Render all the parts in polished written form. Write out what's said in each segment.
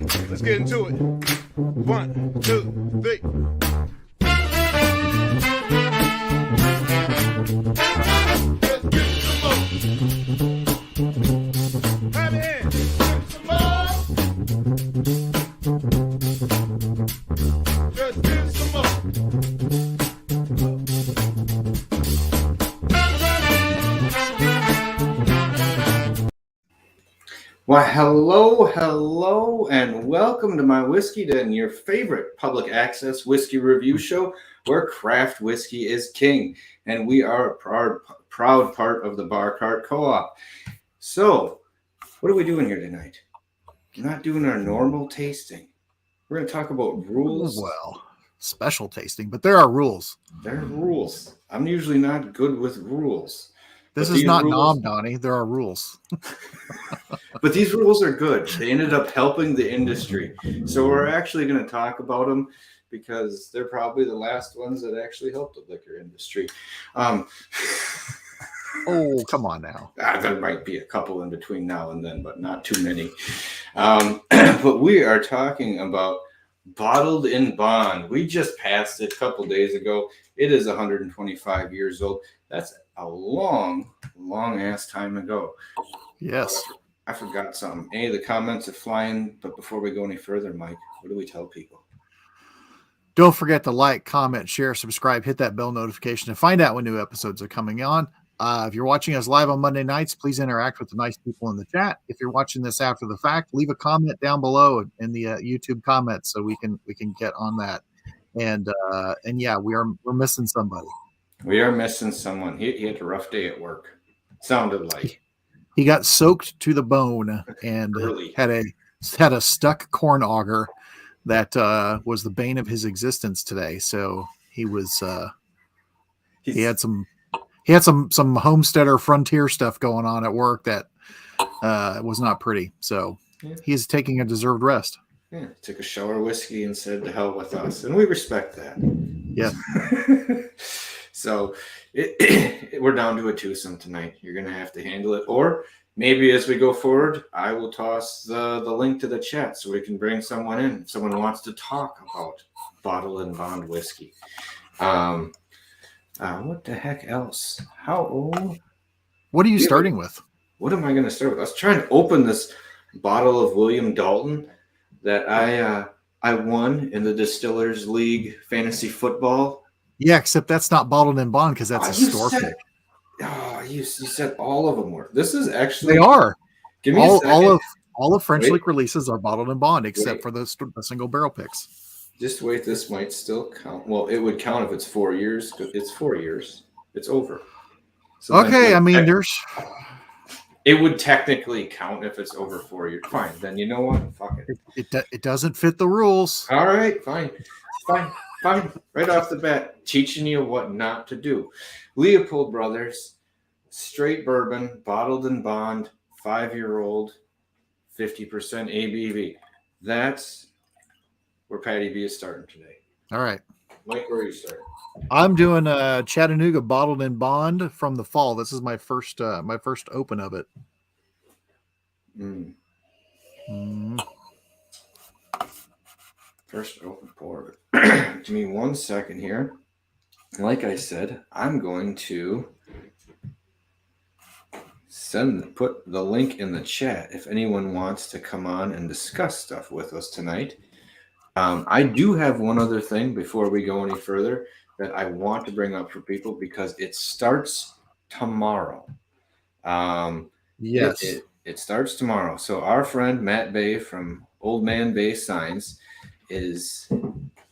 Let's get into it. 1, 2, 3. Let's get some more. Have it in. Some more. Just get some more. Why, hello, and welcome to My Whiskey Den, your favorite public access whiskey review show where craft whiskey is king, and we are a proud part of the Bar Cart Co-op. So, what are we doing here tonight? We're not doing our normal tasting. We're going to talk about rules. Well, special tasting, but there are rules. There are rules. I'm usually not good with rules. This is not Nom, Donnie. There are rules. But these rules are good. They ended up helping the industry. So we're actually going to talk about them because they're probably the last ones that actually helped the liquor industry. Oh, come on now. There might be a couple in between now and then, but not too many. But we are talking about Bottled in Bond. We just passed it a couple days ago. It is 125 years old. That's a long ass time ago. Yes. I forgot something. Any of the comments are flying, but before we go any further, Mike, what do we tell people? Don't forget to like, comment, share, subscribe, hit that bell notification to find out when new episodes are coming on. If you're watching us live on Monday nights, please interact with the nice people in the chat. If you're watching this after the fact, leave a comment down below in the YouTube comments so we can get on that. And yeah, we're missing somebody. We are missing someone. He had a rough day at work. Sounded like he got soaked to the bone and had a stuck corn auger that was the bane of his existence today. So he was he had some homesteader frontier stuff going on at work that was not pretty. So he's taking a deserved rest. Yeah, took a shower of whiskey and said to hell with us, and we respect that. Yeah. So we're down to a twosome tonight. You're going to have to handle it. Or maybe as we go forward, I will toss the link to the chat so we can bring someone in if someone wants to talk about Bottled in Bond whiskey. What the heck else? What are you starting with? What am I going to start with? I was trying to open this bottle of William Dalton that I won in the Distillers League Fantasy Football. Yeah, except that's not Bottled in Bond because that's a store pick. Oh, you said all of them were. This is actually... They are. Give me a second. All of French League releases are Bottled in Bond except for the single barrel picks. Just wait, this might still count. Well, it would count if it's 4 years. It's 4 years. It's over. So okay, I mean, it would technically count if it's over 4 years. Fine, then you know what? Fuck it. It doesn't fit the rules. All right, fine. Right off the bat, teaching you what not to do. Leopold Brothers, straight bourbon, Bottled in Bond, 5-year-old, 50% ABV. That's where Patty B is starting today. All right. Mike, where are you starting? I'm doing a Chattanooga Bottled in Bond from the fall. This is my first open of it. First open pour. Give me 1 second here. Like I said, I'm going to put the link in the chat if anyone wants to come on and discuss stuff with us tonight. I do have one other thing before we go any further that I want to bring up for people because it starts tomorrow. Yes. It starts tomorrow. So our friend Matt Bay from Old Man Bay Signs is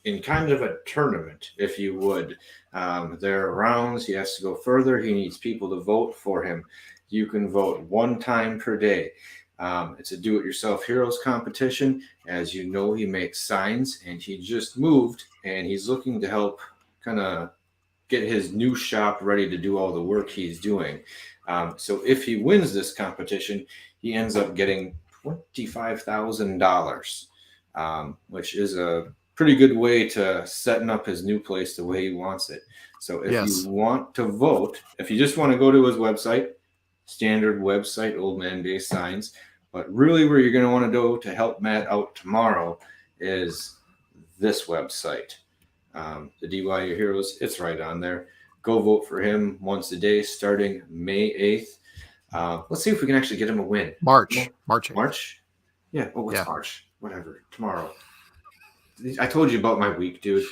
in kind of a tournament, if you would. There are rounds. He has to go further. He needs people to vote for him. You can vote 1 time per day. It's a do-it-yourself heroes competition. As you know, he makes signs, and he just moved, and he's looking to help kind of get his new shop ready to do all the work he's doing. So if he wins this competition, he ends up getting $25,000, which is a pretty good way to setting up his new place the way he wants it. So if you want to vote, if you just want to go to his website, standard website, Old Man Bay Signs, But really where you're going to want to go to help Matt out tomorrow is this website. The DY Your Heroes, it's right on there. Go vote for him once a day starting May 8th. Let's see if we can actually get him a win. March. Yeah. Oh, what's March? Whatever. Tomorrow. I told you about my week, dude.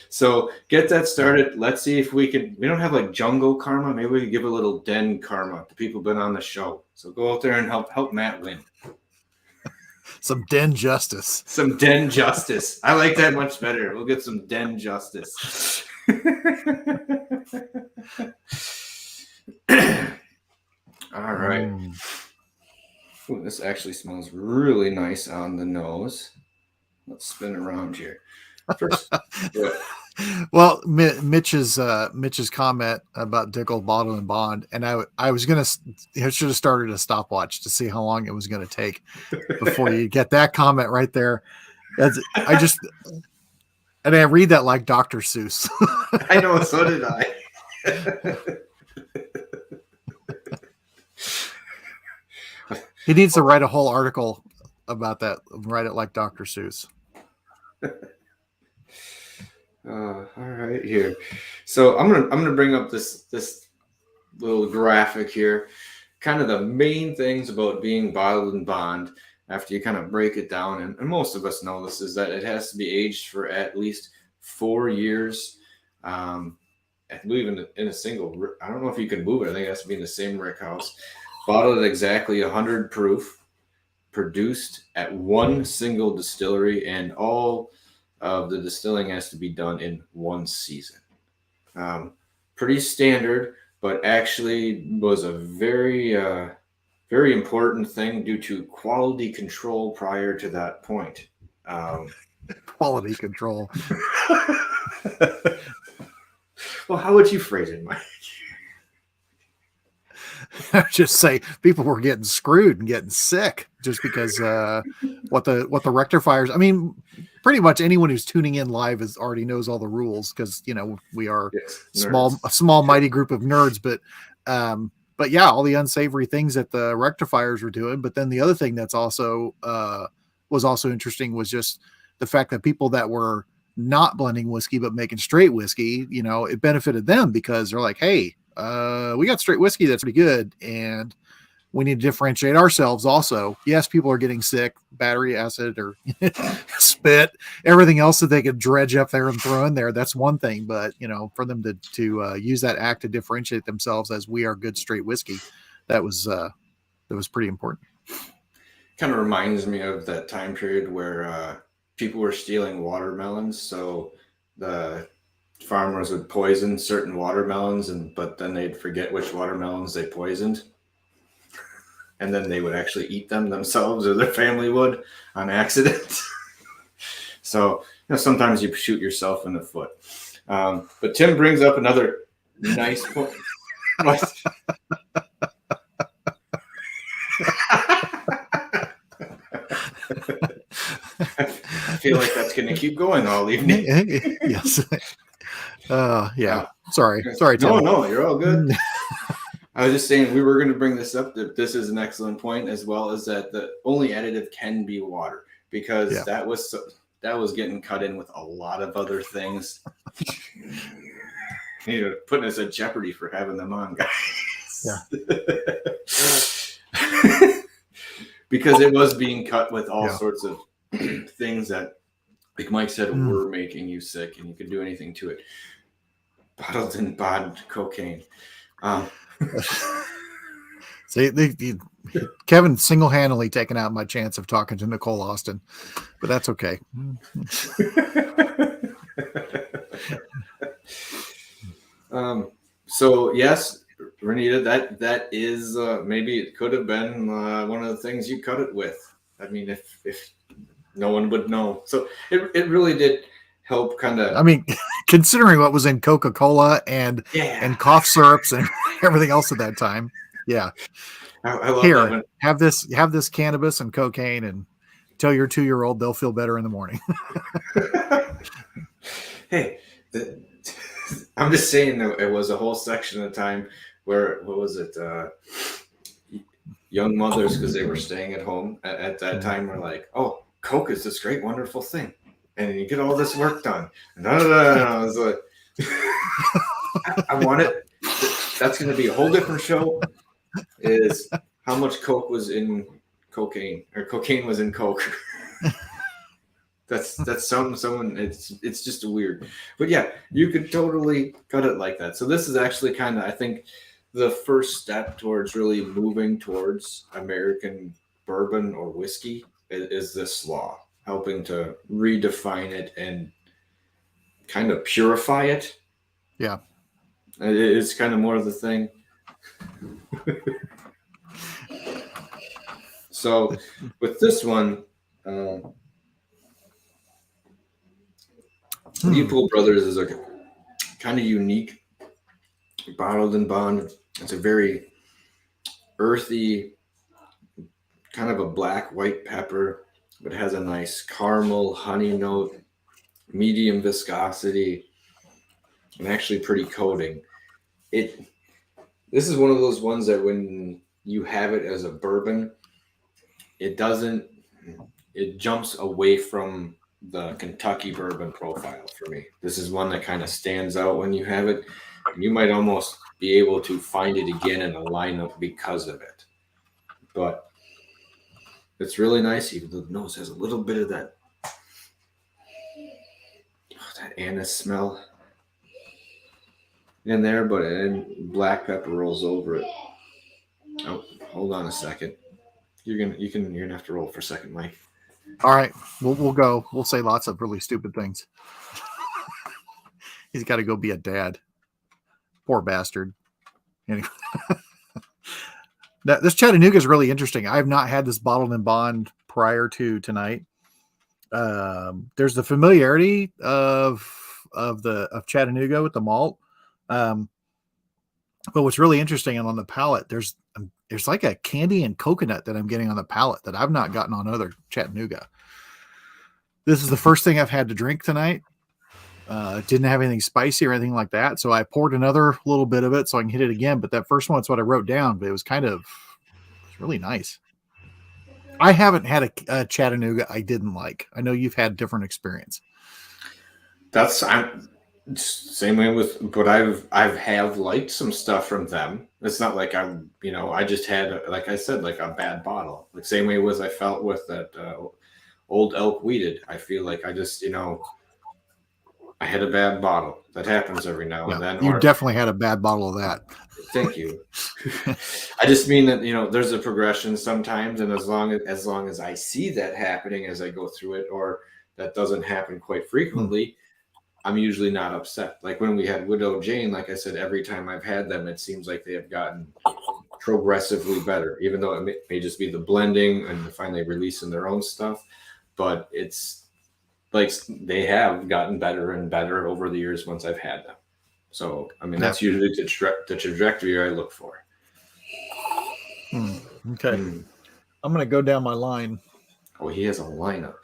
So get that started. Let's see if we don't have like jungle karma. Maybe we can give a little den karma to people who've been on the show. So go out there and help Matt win. Some den justice. Some den justice. I like that much better. We'll get some den justice. All right. Ooh, this actually smells really nice on the nose. Let's spin around here. First, well, Mitch's comment about Dickel, Bottle, and Bond, and I should have started a stopwatch to see how long it was going to take before you get that comment right there. I read that like Dr. Seuss. I know, so did I. He needs to write a whole article about that. Write it like Dr. Seuss. All right, here. So I'm gonna bring up this little graphic here. Kind of the main things about being bottled and bond. After you kind of break it down, and most of us know this, is that it has to be aged for at least 4 years. I believe in a single. I don't know if you can move it. I think it has to be in the same rick house. Bottled at exactly 100 proof, produced at one single distillery, and all of the distilling has to be done in one season. Pretty standard, but actually was a very, very important thing due to quality control prior to that point. Quality control. Well, how would you phrase it, Mike? Just say people were getting screwed and getting sick just because what the rectifiers. I mean, pretty much anyone who's tuning in live already knows all the rules because we are a small mighty group of nerds. But yeah, all the unsavory things that the rectifiers were doing. But then the other thing that's also was also interesting was just the fact that people that were not blending whiskey but making straight whiskey, it benefited them because they're like, hey, we got straight whiskey that's pretty good, and we need to differentiate ourselves also. Yes, people are getting sick, battery acid or spit, everything else that they could dredge up there and throw in there. That's one thing, but for them to use that act to differentiate themselves as we are good straight whiskey, that was pretty important. Kind of reminds me of that time period where people were stealing watermelons. So the farmers would poison certain watermelons, but then they'd forget which watermelons they poisoned. And then they would actually eat them themselves, or their family would, on accident. So sometimes you shoot yourself in the foot. But Tim brings up another nice point. I feel like that's going to keep going all evening. Yes. Yeah. Sorry, Tim. No, you're all good. I was just saying we were going to bring this up. That this is an excellent point, as well as that the only additive can be water, because that was getting cut in with a lot of other things. Putting us at jeopardy for having them on, guys. Yeah. Because it was being cut with all sorts of things that, like Mike said, were making you sick, and you could do anything to it. Bottled and bond cocaine. See, Kevin single-handedly taken out my chance of talking to Nicole Austin, but that's okay. So yes, Renita, that is maybe it could have been one of the things you cut it with. I mean, if no one would know, so it really did help kind of. I mean, considering what was in Coca-Cola and cough syrups and everything else at that time, yeah. I love Here, that have this cannabis and cocaine, and tell your 2-year-old they'll feel better in the morning. Hey, I'm just saying that it was a whole section of time what was it? Young mothers, because they were staying at home at that time, were like, "Oh, Coke is this great, wonderful thing, and you get all this work done." And I was like, I want it. That's going to be a whole different show. Is how much Coke was in cocaine, or cocaine was in Coke. That's someone. It's just a weird, but yeah, you could totally cut it like that. So this is actually kind of, I think, the first step towards really moving towards American bourbon or whiskey is this law, helping to redefine it and kind of purify it. Yeah. It's kind of more of the thing. So with this one, Leopold Brothers is a kind of unique bottled and bond. It's a very earthy, kind of a black white pepper, but has a nice caramel honey note, medium viscosity, and actually pretty coating. This is one of those ones that when you have it as a bourbon, it jumps away from the Kentucky bourbon profile for me. This is one that kind of stands out when you have it. And you might almost be able to find it again in a lineup because of it. But it's really nice. Even the nose has a little bit of that anise smell in there, but black pepper rolls over it. Oh, hold on a second. You're gonna have to roll for a second, Mike. All right, we'll go. We'll say lots of really stupid things. He's got to go be a dad. Poor bastard. Anyway, this Chattanooga is really interesting. I have not had this bottled and bond prior to tonight. There's the familiarity of Chattanooga with the malt, but what's really interesting and on the palate, there's like a candy and coconut that I'm getting on the palate that I've not gotten on other Chattanooga. This is the first thing I've had to drink tonight. Didn't have anything spicy or anything like that. So I poured another little bit of it so I can hit it again. But that first one's what I wrote down, but it was really nice. I haven't had a Chattanooga I didn't like. I know you've had different experience. I'm same way with, but I've liked some stuff from them. It's not like I just had, like I said, like a bad bottle. Like same way as I felt with that Old Elk Weeded. I feel like I just, I had a bad bottle. That happens every now and then. You definitely had a bad bottle of that. Thank you. I just mean that, there's a progression sometimes. And as long as I see that happening as I go through it, or that doesn't happen quite frequently, I'm usually not upset. Like when we had Widow Jane, like I said, every time I've had them, it seems like they have gotten progressively better, even though it may just be the blending and finally releasing their own stuff. But it's like they have gotten better and better over the years once I've had them. So, that's usually the trajectory I look for. Okay. I'm going to go down my line. Oh, he has a lineup.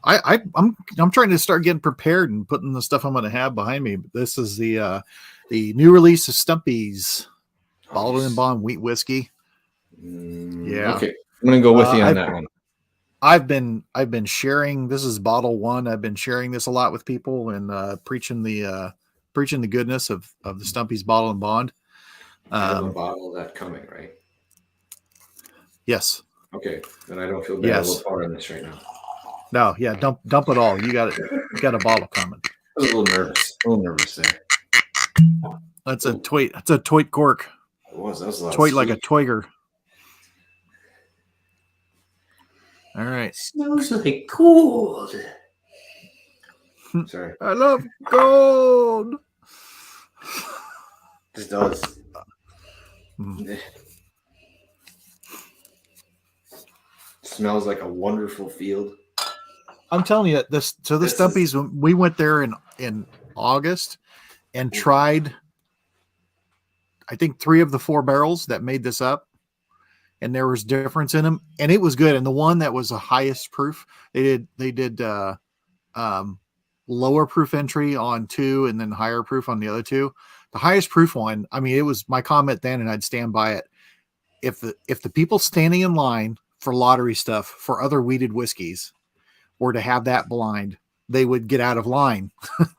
I'm trying to start getting prepared and putting the stuff I'm going to have behind me. This is the new release of Stumpy's bottled and bond wheat whiskey. Yeah. Okay. I'm going to go with you on that one. I've been sharing. This is bottle one. I've been sharing this a lot with people and preaching the goodness of the Stumpy's bottle and bond. I have a bottle of that coming, right? Yes. Okay. Then I don't feel bad. Yes. A little part in this right now. No, yeah, dump it all. You got it. You got a bottle coming. I was a little nervous there. That's a toy. That's a toy cork. It was. That was a lot. Toy like a toiger. All right. Smells like gold. Sorry. I love gold. It does. Smells like a wonderful field. I'm telling you this. So the Stumpy's, we went there in August and tried, I think 3 of the 4 barrels that made this up, and there was difference in them, and it was good. And the one that was the highest proof, they did lower proof entry on 2 and then higher proof on the other 2. the highest proof one. I mean, it was my comment then, and I'd stand by it. If the people standing in line for lottery stuff for other weeded whiskeys were to have that blind, they would get out of line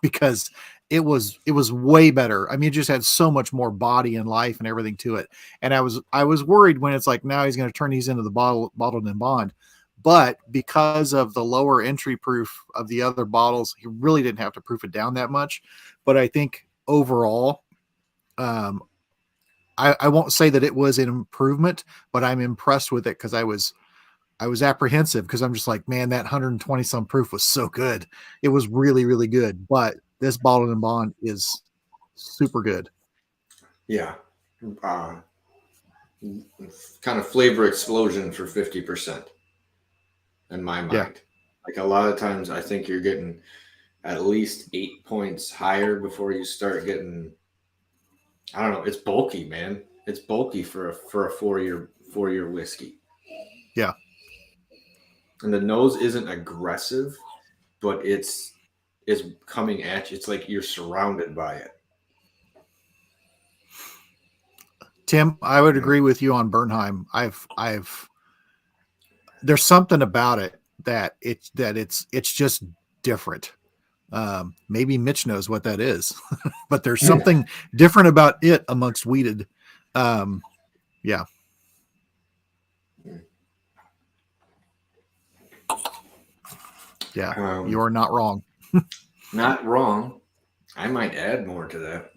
because it was way better. I mean, it just had so much more body and life and everything to it. And I was worried when it's like, now he's going to turn these into the bottled in bond. But because of the lower entry proof of the other bottles, he really didn't have to proof it down that much. But I think overall, I won't say that it was an improvement, but I'm impressed with it because I was apprehensive because I'm just like, man, that 120 some proof was so good. It was really, really good. But this bottled in bond is super good. Yeah. Kind of flavor explosion for 50% in my mind. Yeah. Like a lot of times I think you're getting at least 8 points higher before you start getting, I don't know. It's bulky, man. It's bulky for a 4-year whiskey. Yeah. And the nose isn't aggressive, but it's coming at you. It's like you're surrounded by it. Tim, I would agree with you on Bernheim. There's something about it that it's just different. Maybe Mitch knows what that is, but there's something different about it amongst weeded. Yeah. Yeah. You are not wrong. Not wrong. I might add more to that.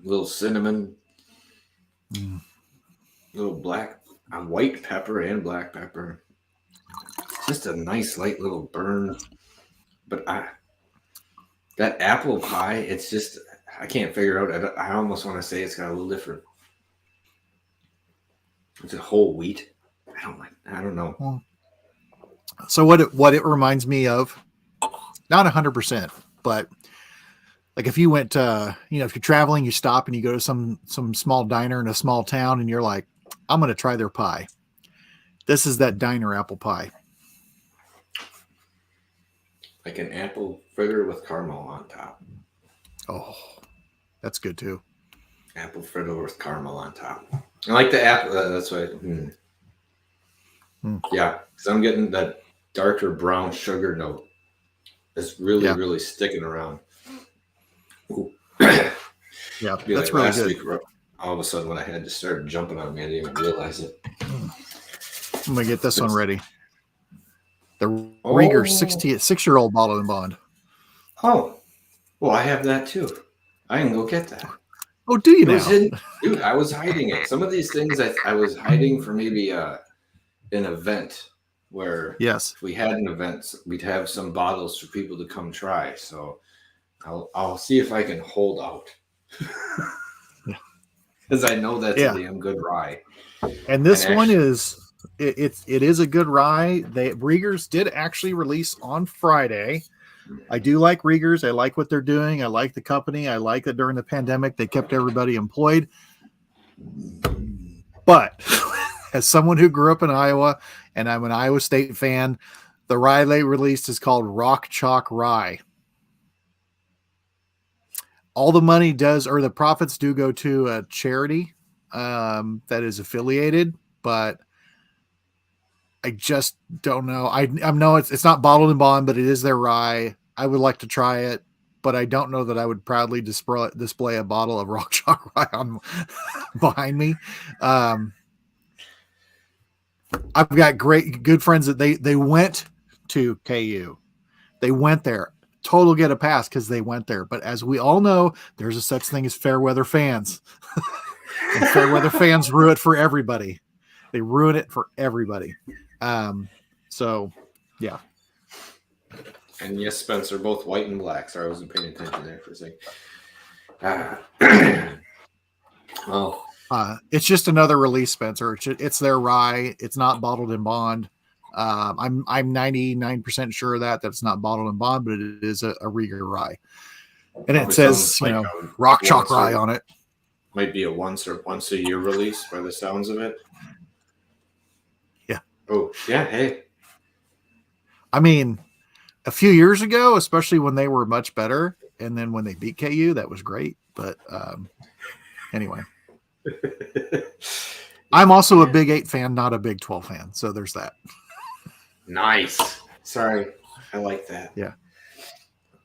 A little cinnamon, little white pepper and black pepper. Just a nice light little burn. But that apple pie, it's just, I can't figure out. I almost want to say it's got a little different. Is it whole wheat? I don't know. So what it reminds me of, not 100%, but like if you went, if you're traveling, you stop and you go to some small diner in a small town and you're like, I'm going to try their pie. This is that diner apple pie. Like an apple fritter with caramel on top. Oh, that's good too. Apple fritter with caramel on top. I like the apple. That's why. Yeah, because I'm getting that darker brown sugar note. It's really, really sticking around. Ooh. Yeah, that's like really last good. Week, all of a sudden, when I had to start jumping on me, I didn't even realize it. I'm gonna get this one ready. The Rieger 6-year-old bottle in bond. Oh, well, I have that too. I can go get that. Oh, do you now? Dude, I was hiding it. Some of these things I was hiding for maybe an event where if we had an event, we'd have some bottles for people to come try. So I'll see if I can hold out. Because I know that's a damn good rye. And this one is it is a good rye. Riegers did actually release on Friday. I do like Riegers. I like what they're doing. I like the company. I like that during the pandemic they kept everybody employed. But as someone who grew up in Iowa and I'm an Iowa State fan, the rye they released is called Chalk Rye. All the money the profits do go to a charity that is affiliated, but I just don't know. I know it's not bottled in bond, but it is their rye. I would like to try it, but I don't know that I would proudly display a bottle of Chalk Rye on behind me. I've got good friends that they went to KU. They went there. Total get a pass because they went there. But as we all know, there's a such thing as fair weather fans. And fair weather fans ruin it for everybody. They ruin it for everybody. So, yeah. And yes, Spencer, both white and black. Sorry, I wasn't paying attention there for a second. Well, it's just another release, Spencer. It's their rye. It's not bottled in bond. I'm 99% sure that it's not bottled in bond, but it is a Rieger rye. And it says, Chalk Rye on it. Might be a once a year release by the sounds of it. Yeah. Oh, yeah. Hey. I mean, a few years ago, especially when they were much better, and then when they beat KU, that was great. But anyway, I'm also a Big 8 fan, not a Big 12 fan. So there's that. Nice. Sorry, I like that. Yeah.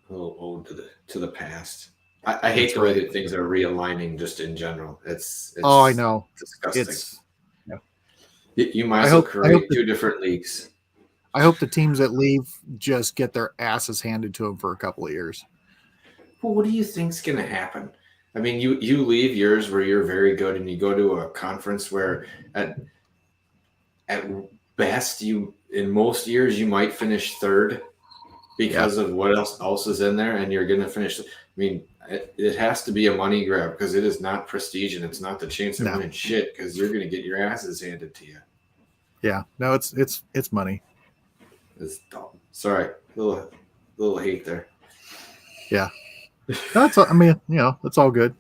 A little ode to the past. I hate the way that things are realigning just in general. It's I know. Disgusting. You might as well create two different leagues. I hope the teams that leave just get their asses handed to them for a couple of years. Well, what do you think's going to happen? I mean, you leave yours where you're very good, and you go to a conference where at best in most years you might finish third because of what else is in there, and you're going to finish. I mean, it has to be a money grab because it is not prestige, and it's not the chance of winning shit because you're going to get your asses handed to you. Yeah, no, it's money. It's dumb. Sorry, little hate there. Yeah, that's. I mean, it's all good.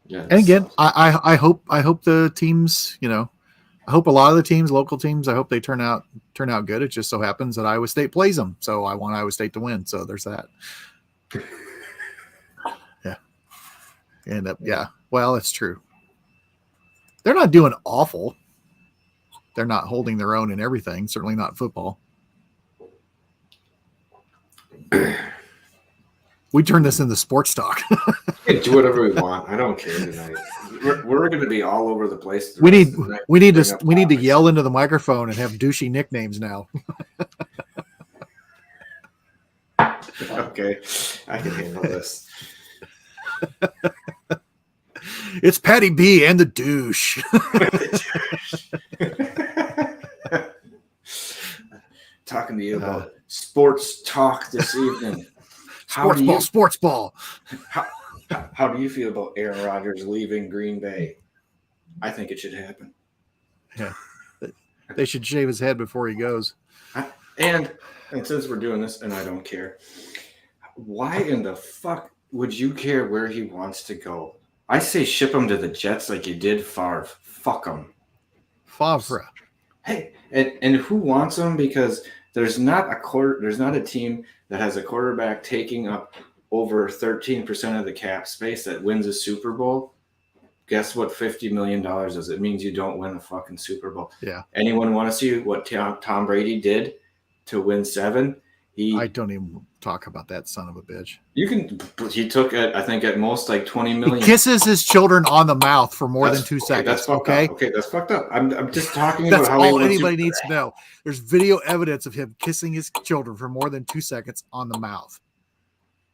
Yeah. And again, I hope the teams, I hope a lot of the teams, local teams, I hope they turn out good. It just so happens that Iowa State plays them, so I want Iowa State to win. So there's that. Yeah. And well, it's true. They're not doing awful. They're not holding their own in everything. Certainly not football. We turn this into sports talk. Do whatever we want. I don't care tonight. We're going to be all over the place. We need to yell into the microphone and have douchey nicknames now. Okay, I can handle this. It's Patty B and the douche. Talking to you about sports talk this evening. Sports ball. How do you feel about Aaron Rodgers leaving Green Bay? I think it should happen. Yeah, they should shave his head before he goes. And since we're doing this, and I don't care, why in the fuck would you care where he wants to go? I say ship him to the Jets like you did Favre. Fuck him. Favre. Hey, and who wants him? Because there's not a team that has a quarterback taking up over 13% of the cap space that wins a Super Bowl. Guess what $50 million is? It means you don't win a fucking Super Bowl. Yeah. Anyone want to see what Tom Brady did to win 7? I don't even talk about that son of a bitch. He took I think at most like 20 million. He kisses his children on the mouth for more than 2 seconds. That's fucked up. Okay, that's fucked up. I'm just talking about how all anybody needs to know. There's video evidence of him kissing his children for more than 2 seconds on the mouth.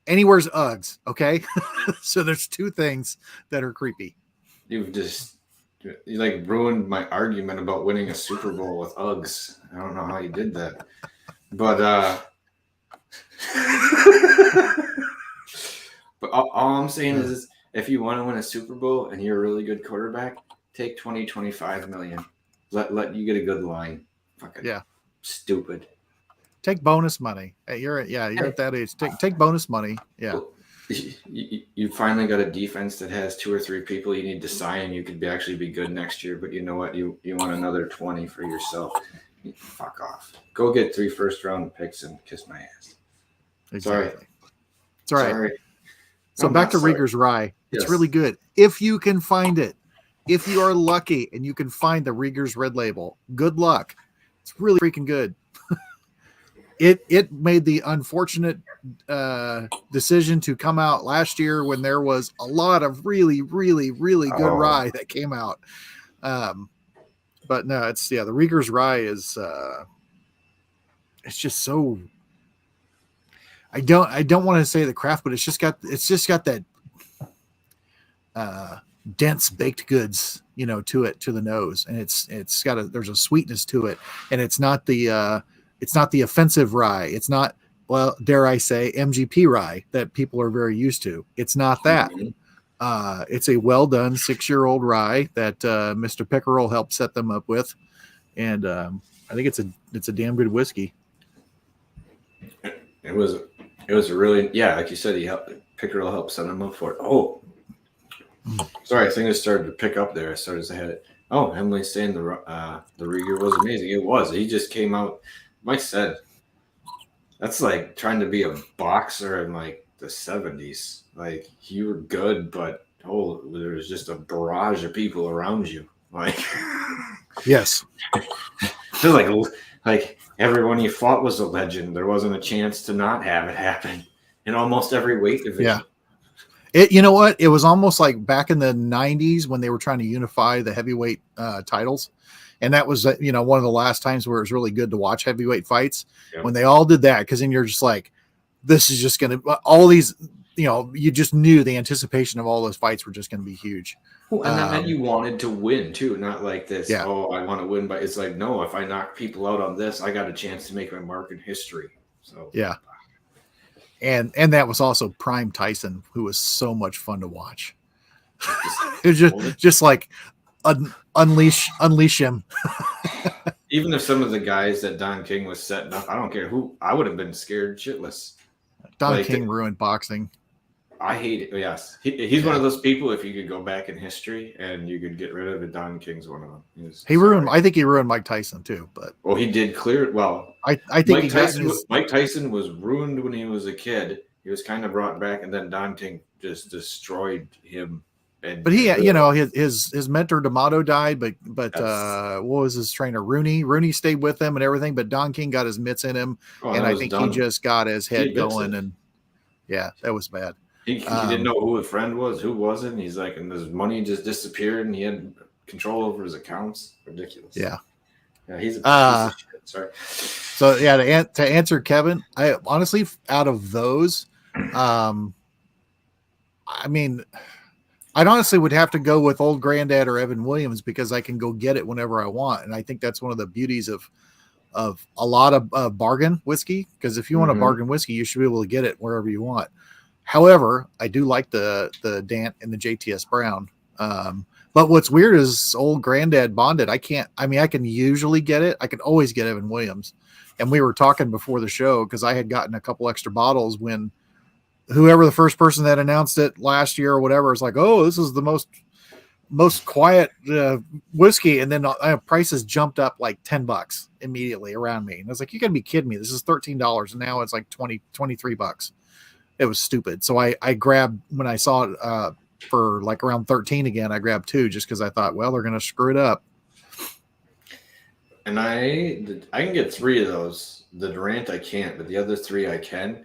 And he wears Uggs, okay? So there's 2 things that are creepy. You ruined my argument about winning a Super Bowl with Uggs. I don't know how you did that. But but all I'm saying is if you want to win a Super Bowl and you're a really good quarterback, take 25 million. Let you get a good line. Fucking stupid. Take bonus money. You're at that age. Take bonus money. Yeah. You finally got a defense that has 2 or 3 people you need to sign. You could actually be good next year, but you know what? You want another 20 for yourself. Fuck off. Go get 3 first-round picks and kiss my ass. Exactly. Sorry. It's all right. Sorry. So back to Rieger's Rye. It's really good. If you can find it, if you are lucky and you can find the Rieger's Red Label, good luck. It's really freaking good. It made the unfortunate decision to come out last year when there was a lot of really, really, really good rye that came out. But no, it's the Rieger's Rye is it's just so I don't want to say the craft, but it's just got that dense baked goods, to it, to the nose, and it's got there's a sweetness to it, and it's not the offensive rye. It's not, well, dare I say, MGP rye that people are very used to. It's not that. It's a well done 6-year-old rye that Mr. Pickerel helped set them up with, and I think it's a damn good whiskey. It was really, like you said, Pickerel helped set them up for it. Oh, sorry, I think it started to pick up there as soon as I had it. Oh, Emily's saying the Rieger was amazing. It was. He just came out. Mike said, that's like trying to be a boxer and like the 70s. Like you were good, but there was just a barrage of people around you. Like yes, feel like everyone you fought was a legend. There wasn't a chance to not have it happen in almost every weight division. Yeah. You know what? It was almost like back in the 90s when they were trying to unify the heavyweight titles. And that was, one of the last times where it was really good to watch heavyweight fights when they all did that. Cause then you're just like, this is just going to, all these, you just knew the anticipation of all those fights were just going to be huge. Well, and that meant you wanted to win too, not like this. Yeah. Oh, I want to win, but it's like, no, if I knock people out on this, I got a chance to make my mark in history. So yeah, and that was also prime Tyson, who was so much fun to watch. It was just like unleash him. Even if some of the guys that Don King was setting up, I don't care who, I would have been scared shitless. Don King ruined boxing. I hate it. Yes. He's one of those people, if you could go back in history and you could get rid of it, Don King's one of them. I think he ruined Mike Tyson too, but. Well, he did clear it. Well, I think Mike Tyson was ruined when he was a kid. He was kind of brought back, and then Don King just destroyed him. But he, his mentor D'Amato died, but what was his trainer? Rooney stayed with him and everything, but Don King got his mitts in him, and I think he just got his head going, and yeah, that was bad. He didn't know who his friend was, who wasn't. He's like, and his money just disappeared, and he had control over his accounts. Ridiculous. Yeah. Yeah, he's a piece of shit. Sorry. So yeah, to answer Kevin, I honestly, out of those, I mean, I'd honestly would have to go with Old Granddad or Evan Williams because I can go get it whenever I want, and I think that's one of the beauties of a lot of bargain whiskey. Because if you want a bargain whiskey, you should be able to get it wherever you want. However, I do like the Dant and the JTS Brown. But what's weird is Old Granddad bonded. I can usually get it. I can always get Evan Williams. And we were talking before the show because I had gotten a couple extra bottles when whoever the first person that announced it last year or whatever is like, oh, this is the most quiet whiskey. And then prices jumped up like $10 immediately around me. And I was like, you gotta be kidding me. This is $13. And now it's like $23. It was stupid. So I grabbed, when I saw it for like around 13 again, I grabbed 2 just because I thought, well, they're going to screw it up. And I can get 3 of those. The Durant I can't, but the other 3 I can.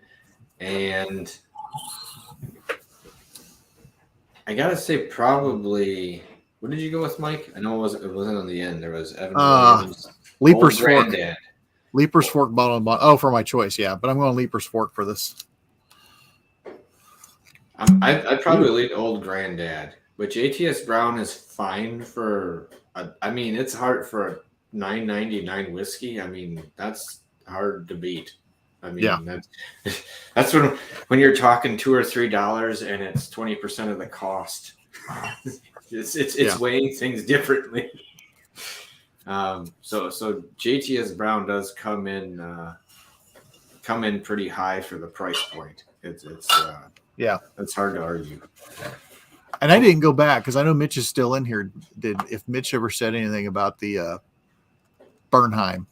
And I gotta say, probably. What did you go with, Mike? I know it wasn't on the end. There was Evan Williams, Leaper's Fork. Granddad. Leaper's Fork bottle and bottle. Oh, for my choice, yeah. But I'm going Leaper's Fork for this. I'd probably lead Old Granddad, but JTS Brown is fine for. It's hard for a $9.99 whiskey. I mean, that's hard to beat. That's when you're talking $2 or $3 and it's 20% of the cost. It's weighing things differently. So JTS Brown does come in pretty high for the price point. It's hard to argue. And I didn't go back because I know Mitch is still in here. If Mitch ever said anything about the Bernheim?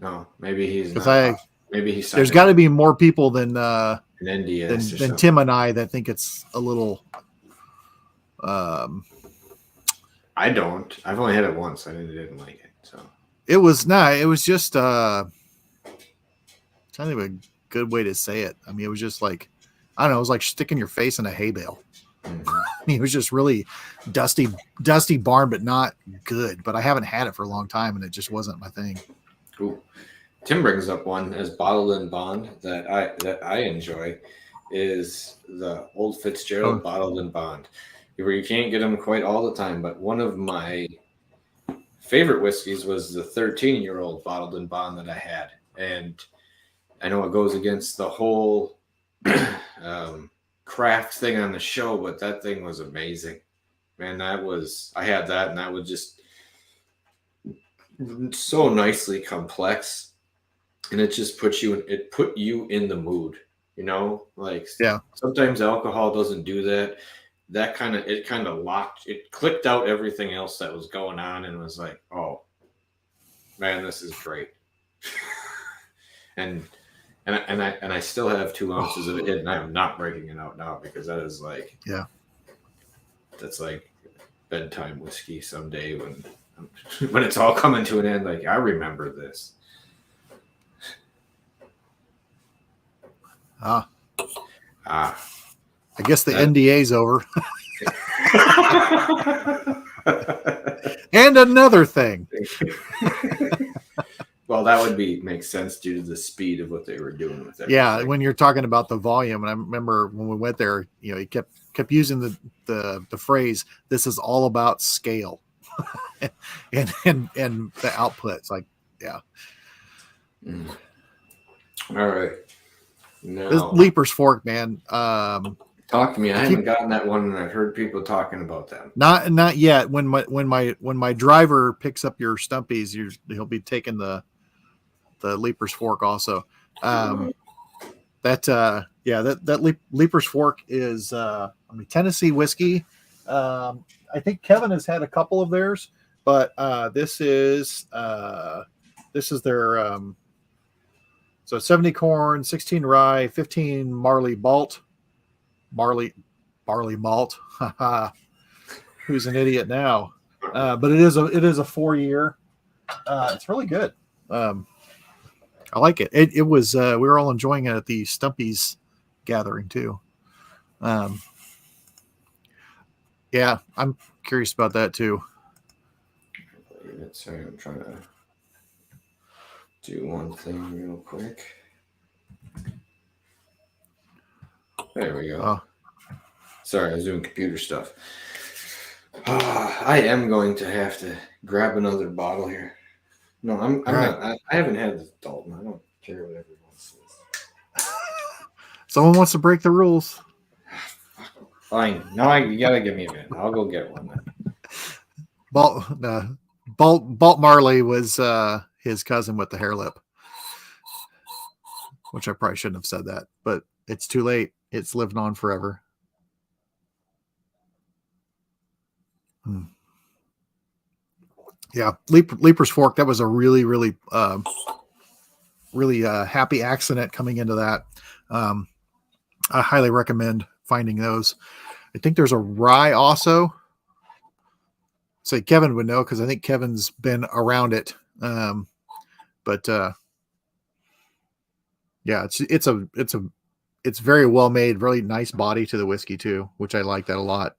No, maybe he's not. Maybe he's. There's got to be more people than NDS than Tim and I that think it's a little. I don't. I've only had it once. I didn't like it. So it was It was just. Trying to think of a good way to say it. I mean, it was just like, I don't know. It was like sticking your face in a hay bale. Mm-hmm. I mean, it was just really dusty barn, but not good. But I haven't had it for a long time, and it just wasn't my thing. Cool. Tim brings up one as bottled in bond that I enjoy is the Old Fitzgerald bottled in bond, where you can't get them quite all the time. But one of my favorite whiskeys was the 13-year-old bottled in bond that I had, and I know it goes against the whole craft thing on the show, but that thing was amazing. Man, I had that, and that was just so nicely complex, and it just put you in the mood, sometimes alcohol doesn't do that. It kind of locked, it clicked out everything else that was going on and was like, oh man, this is great. And And I still have 2 ounces of it hidden. I am not breaking it out now because that is like, that's like bedtime whiskey someday when it's all coming to an end. Like, I remember this. I guess the NDA's over. And another thing. Well, that would make sense due to the speed of what they were doing with it. Yeah, when you're talking about the volume, and I remember when we went there, he kept using the phrase, "This is all about scale," and the output. It's like, yeah. All right. No. This Leaper's Fork, man. Talk to me. I haven't gotten that one, and I've heard people talking about them. Not yet. When my driver picks up your Stumpies, he'll be taking the Leaper's Fork also. That Leaper's Fork is Tennessee whiskey. I think Kevin has had a couple of theirs, but this is their so 70 corn, 16 rye, 15 barley malt. Who's an idiot now? But it is a 4-year. It's really good. I like it. It was we were all enjoying it at the Stumpies gathering too. Yeah, I'm curious about that too. Sorry, I'm trying to do one thing real quick. There we go. Sorry, I was doing computer stuff. I am going to have to grab another bottle here. No, I'm not. I haven't had the Dalton. I don't care what everyone says. Someone wants to break the rules. Fine. Now you gotta give me a minute. I'll go get one then. Balt Marley was his cousin with the hair lip, which I probably shouldn't have said that, but it's too late. It's living on forever. Yeah, Leaper's Fork. That was a really, really, really happy accident coming into that. I highly recommend finding those. I think there's a rye also. Say Kevin would know because I think Kevin's been around it. But yeah, it's very well made, really nice body to the whiskey too, which I like that a lot.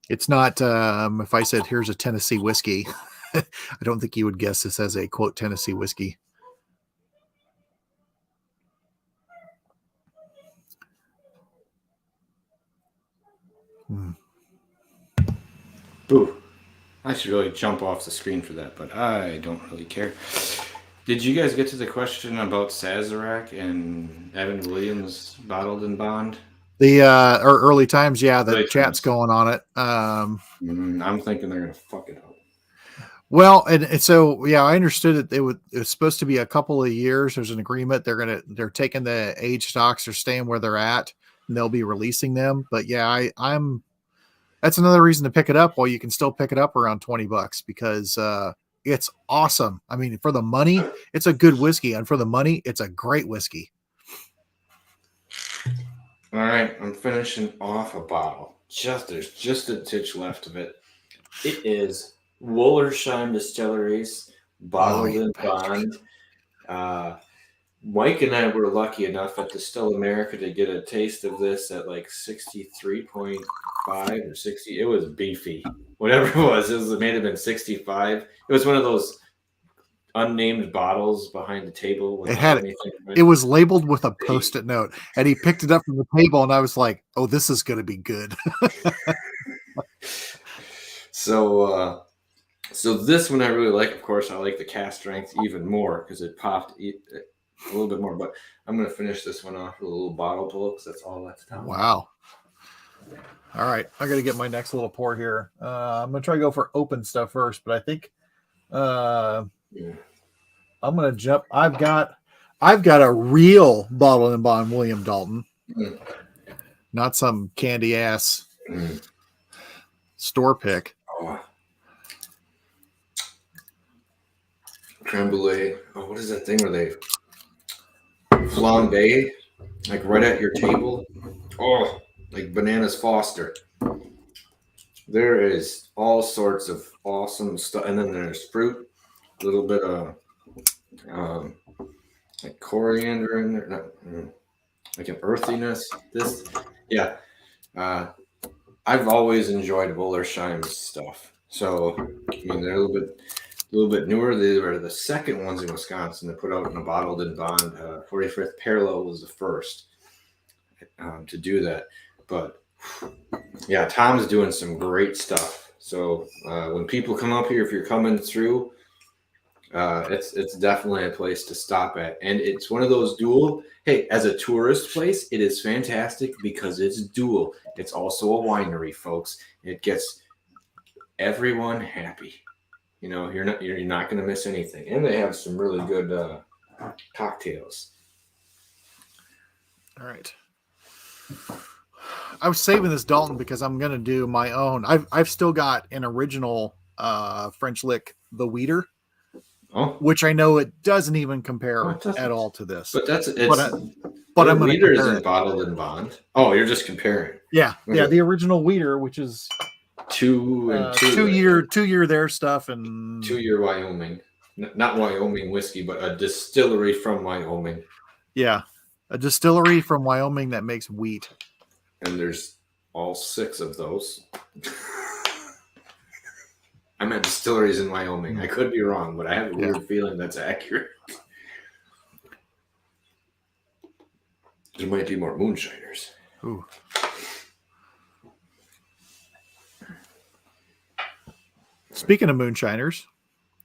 It's not if I said here's a Tennessee whiskey, I don't think you would guess this as a quote Tennessee whiskey. Ooh, I should really jump off the screen for that, but I don't really care. Did you guys get to the question about Sazerac and Evan Williams bottled in bond? The early times, yeah, the chat's going on it. I'm thinking they're gonna fuck it up. Well, and so yeah, I understood that it was supposed to be a couple of years. There's an agreement. They're taking the age stocks, they're staying where they're at, and they'll be releasing them. But yeah, I'm that's another reason to pick it up while you can still pick it up around $20 because it's awesome. I mean, for the money, it's a good whiskey, and for the money, it's a great whiskey. All right, I'm finishing off a bottle. There's just a titch left of it. It is Wollersheim Distilleries, bottled in bond. Mike and I were lucky enough at Distill America to get a taste of this at like 63.5 or 60. It was beefy. Whatever it was, it may have been 65. It was one of those unnamed bottles behind the table. It was labeled with a Post-it note, and he picked it up from the table, and I was like, "Oh, this is going to be good." So this one I really like. Of course, I like the cast strength even more because it popped a little bit more. But I'm going to finish this one off with a little bottle pull because that's all that's down. Wow. All right, I got to get my next little pour here. I'm going to try to go for open stuff first, but I think I'm going to jump. I've got a real bottle and bond William Dalton, not some candy ass store pick. Oh. Creme Brulee. Oh, what is that thing where they flambe, like right at your table. Oh, like Bananas Foster. There is all sorts of awesome stuff, and then there's fruit, a little bit of like coriander in there, like an earthiness. I've always enjoyed Willersheim's stuff. So I mean, they're a little bit newer. They were the second ones in Wisconsin to put out in a bottled and bond. 45th Parallel was the first to do that, but yeah, Tom's doing some great stuff. So when people come up here, if you're coming through, it's definitely a place to stop at. And it's one of those dual, hey, as a tourist place, it is fantastic because it's dual. It's also a winery, folks. It gets everyone happy. You know, you're not going to miss anything. And they have some really good cocktails. All right. I was saving this, Dalton, because I'm going to do my own. I've still got an original French lick, the Weeder, which I know it doesn't even compare at all to this. But I'm going to Weeder isn't bottled and bond. Oh, you're just comparing. Yeah, okay. Yeah, the original Weeder, which is two year their stuff and 2 year Wyoming, not Wyoming whiskey, but a distillery from Wyoming. Yeah, a distillery from Wyoming that makes wheat. And there's all 6 of those. I'm at distilleries in Wyoming. I could be wrong, but I have a weird feeling that's accurate. There might be more moonshiners. Ooh. Speaking of moonshiners,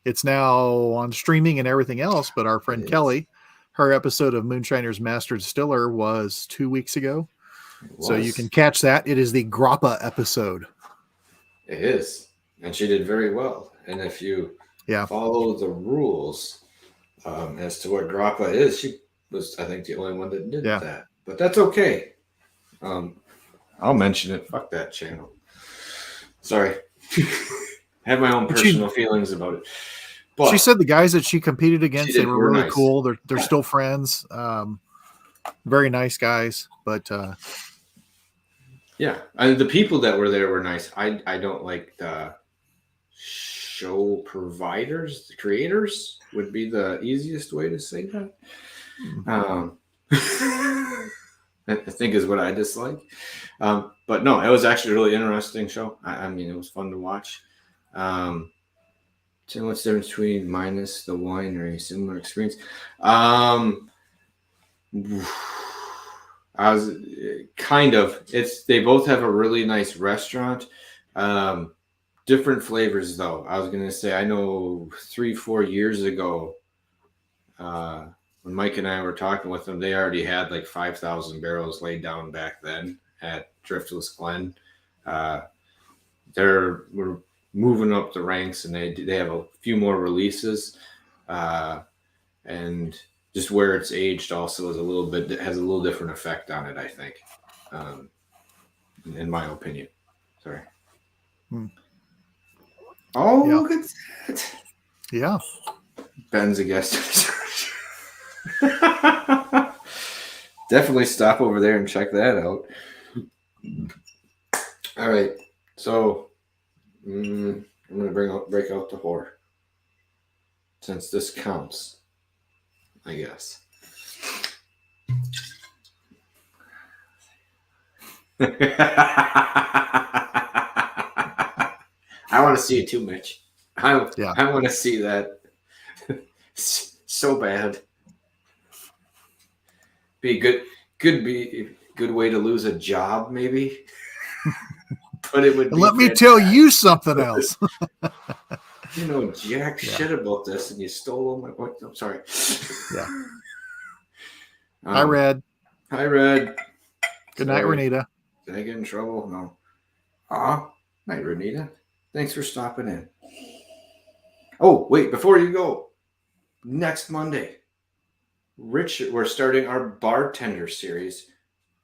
it's now on streaming and everything else, but our friend Kelly, her episode of Moonshiners Master Distiller was 2 weeks ago. So you can catch that. It is the Grappa episode. It is. And she did very well. And if you follow the rules as to what Grappa is, she was, I think, the only one that did that. But that's okay. I'll mention it. Fuck that channel. Sorry. I have my own personal feelings about it. But she said the guys that she competed against, they were really nice. Cool. They're still friends. Very nice guys. But the people that were there were nice. I don't like the show providers. The creators would be the easiest way to say that. I think is what I dislike. But no, it was actually a really interesting show. I mean, it was fun to watch. So what's the difference between minus the winery? Similar experience. I was kind of. They both have a really nice restaurant. Different flavors though. I was gonna say I know 3-4 years ago, when Mike and I were talking with them, they already had like 5,000 barrels laid down back then at Driftless Glen. We're moving up the ranks, and they have a few more releases, and just where it's aged also has a little different effect on it, I think, in my opinion. Sorry. Oh, look at that. Yeah. Ben's a guest. Definitely stop over there and check that out. All right. So I'm going to break out the whore. Since this counts, I guess. I want to see it too, Mitch. I want to see that so bad. Be a good way to lose a job, maybe. But it would. Let me tell you something else. You know jack shit about this, and you stole all my point. I'm sorry. Yeah. Hi, Red. Hi, Red. Good night, Renita. Did I get in trouble? No. Night, Renita. Thanks for stopping in. Oh, wait, before you go, next Monday, Richard, we're starting our bartender series.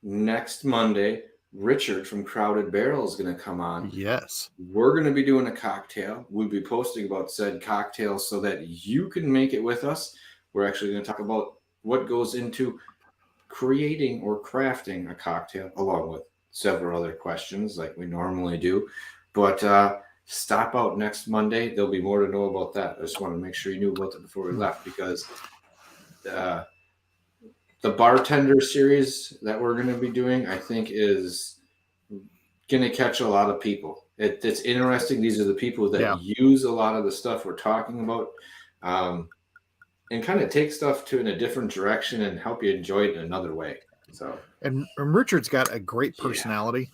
Next Monday, Richard from Crowded Barrel is going to come on. Yes. We're going to be doing a cocktail. We'll be posting about said cocktail so that you can make it with us. We're actually going to talk about what goes into creating or crafting a cocktail, along with several other questions like we normally do. But stop out next Monday. There'll be more to know about that. I just want to make sure you knew about that before we left, because the bartender series that we're going to be doing, I think, is going to catch a lot of people. It's interesting. These are the people that use a lot of the stuff we're talking about, and kind of take stuff in a different direction and help you enjoy it in another way. So, and Richard's got a great personality.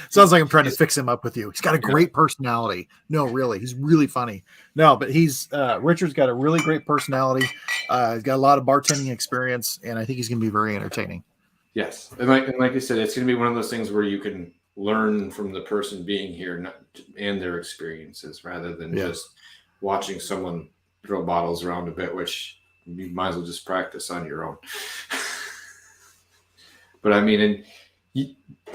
Sounds like I'm trying to fix him up with you. He's got a great personality. No, really, he's really funny. No, but Richard's got a really great personality. He's got a lot of bartending experience, and I think he's going to be very entertaining. Yes, and like I said, it's going to be one of those things where you can learn from the person being here and their experiences, rather than just watching someone throw bottles around a bit, which you might as well just practice on your own. But I mean,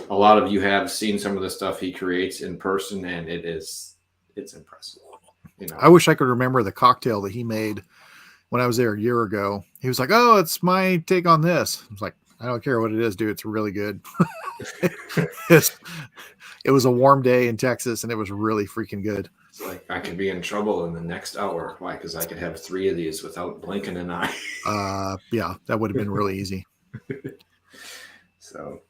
a lot of you have seen some of the stuff he creates in person, and it's impressive. You know, I wish I could remember the cocktail that he made when I was there a year ago. He was like, "Oh, it's my take on this." I was like, "I don't care what it is, dude. It's really good." It was a warm day in Texas, and it was really freaking good. It's like I could be in trouble in the next hour. Why? Because I could have 3 of these without blinking an eye. Yeah, that would have been really easy. So,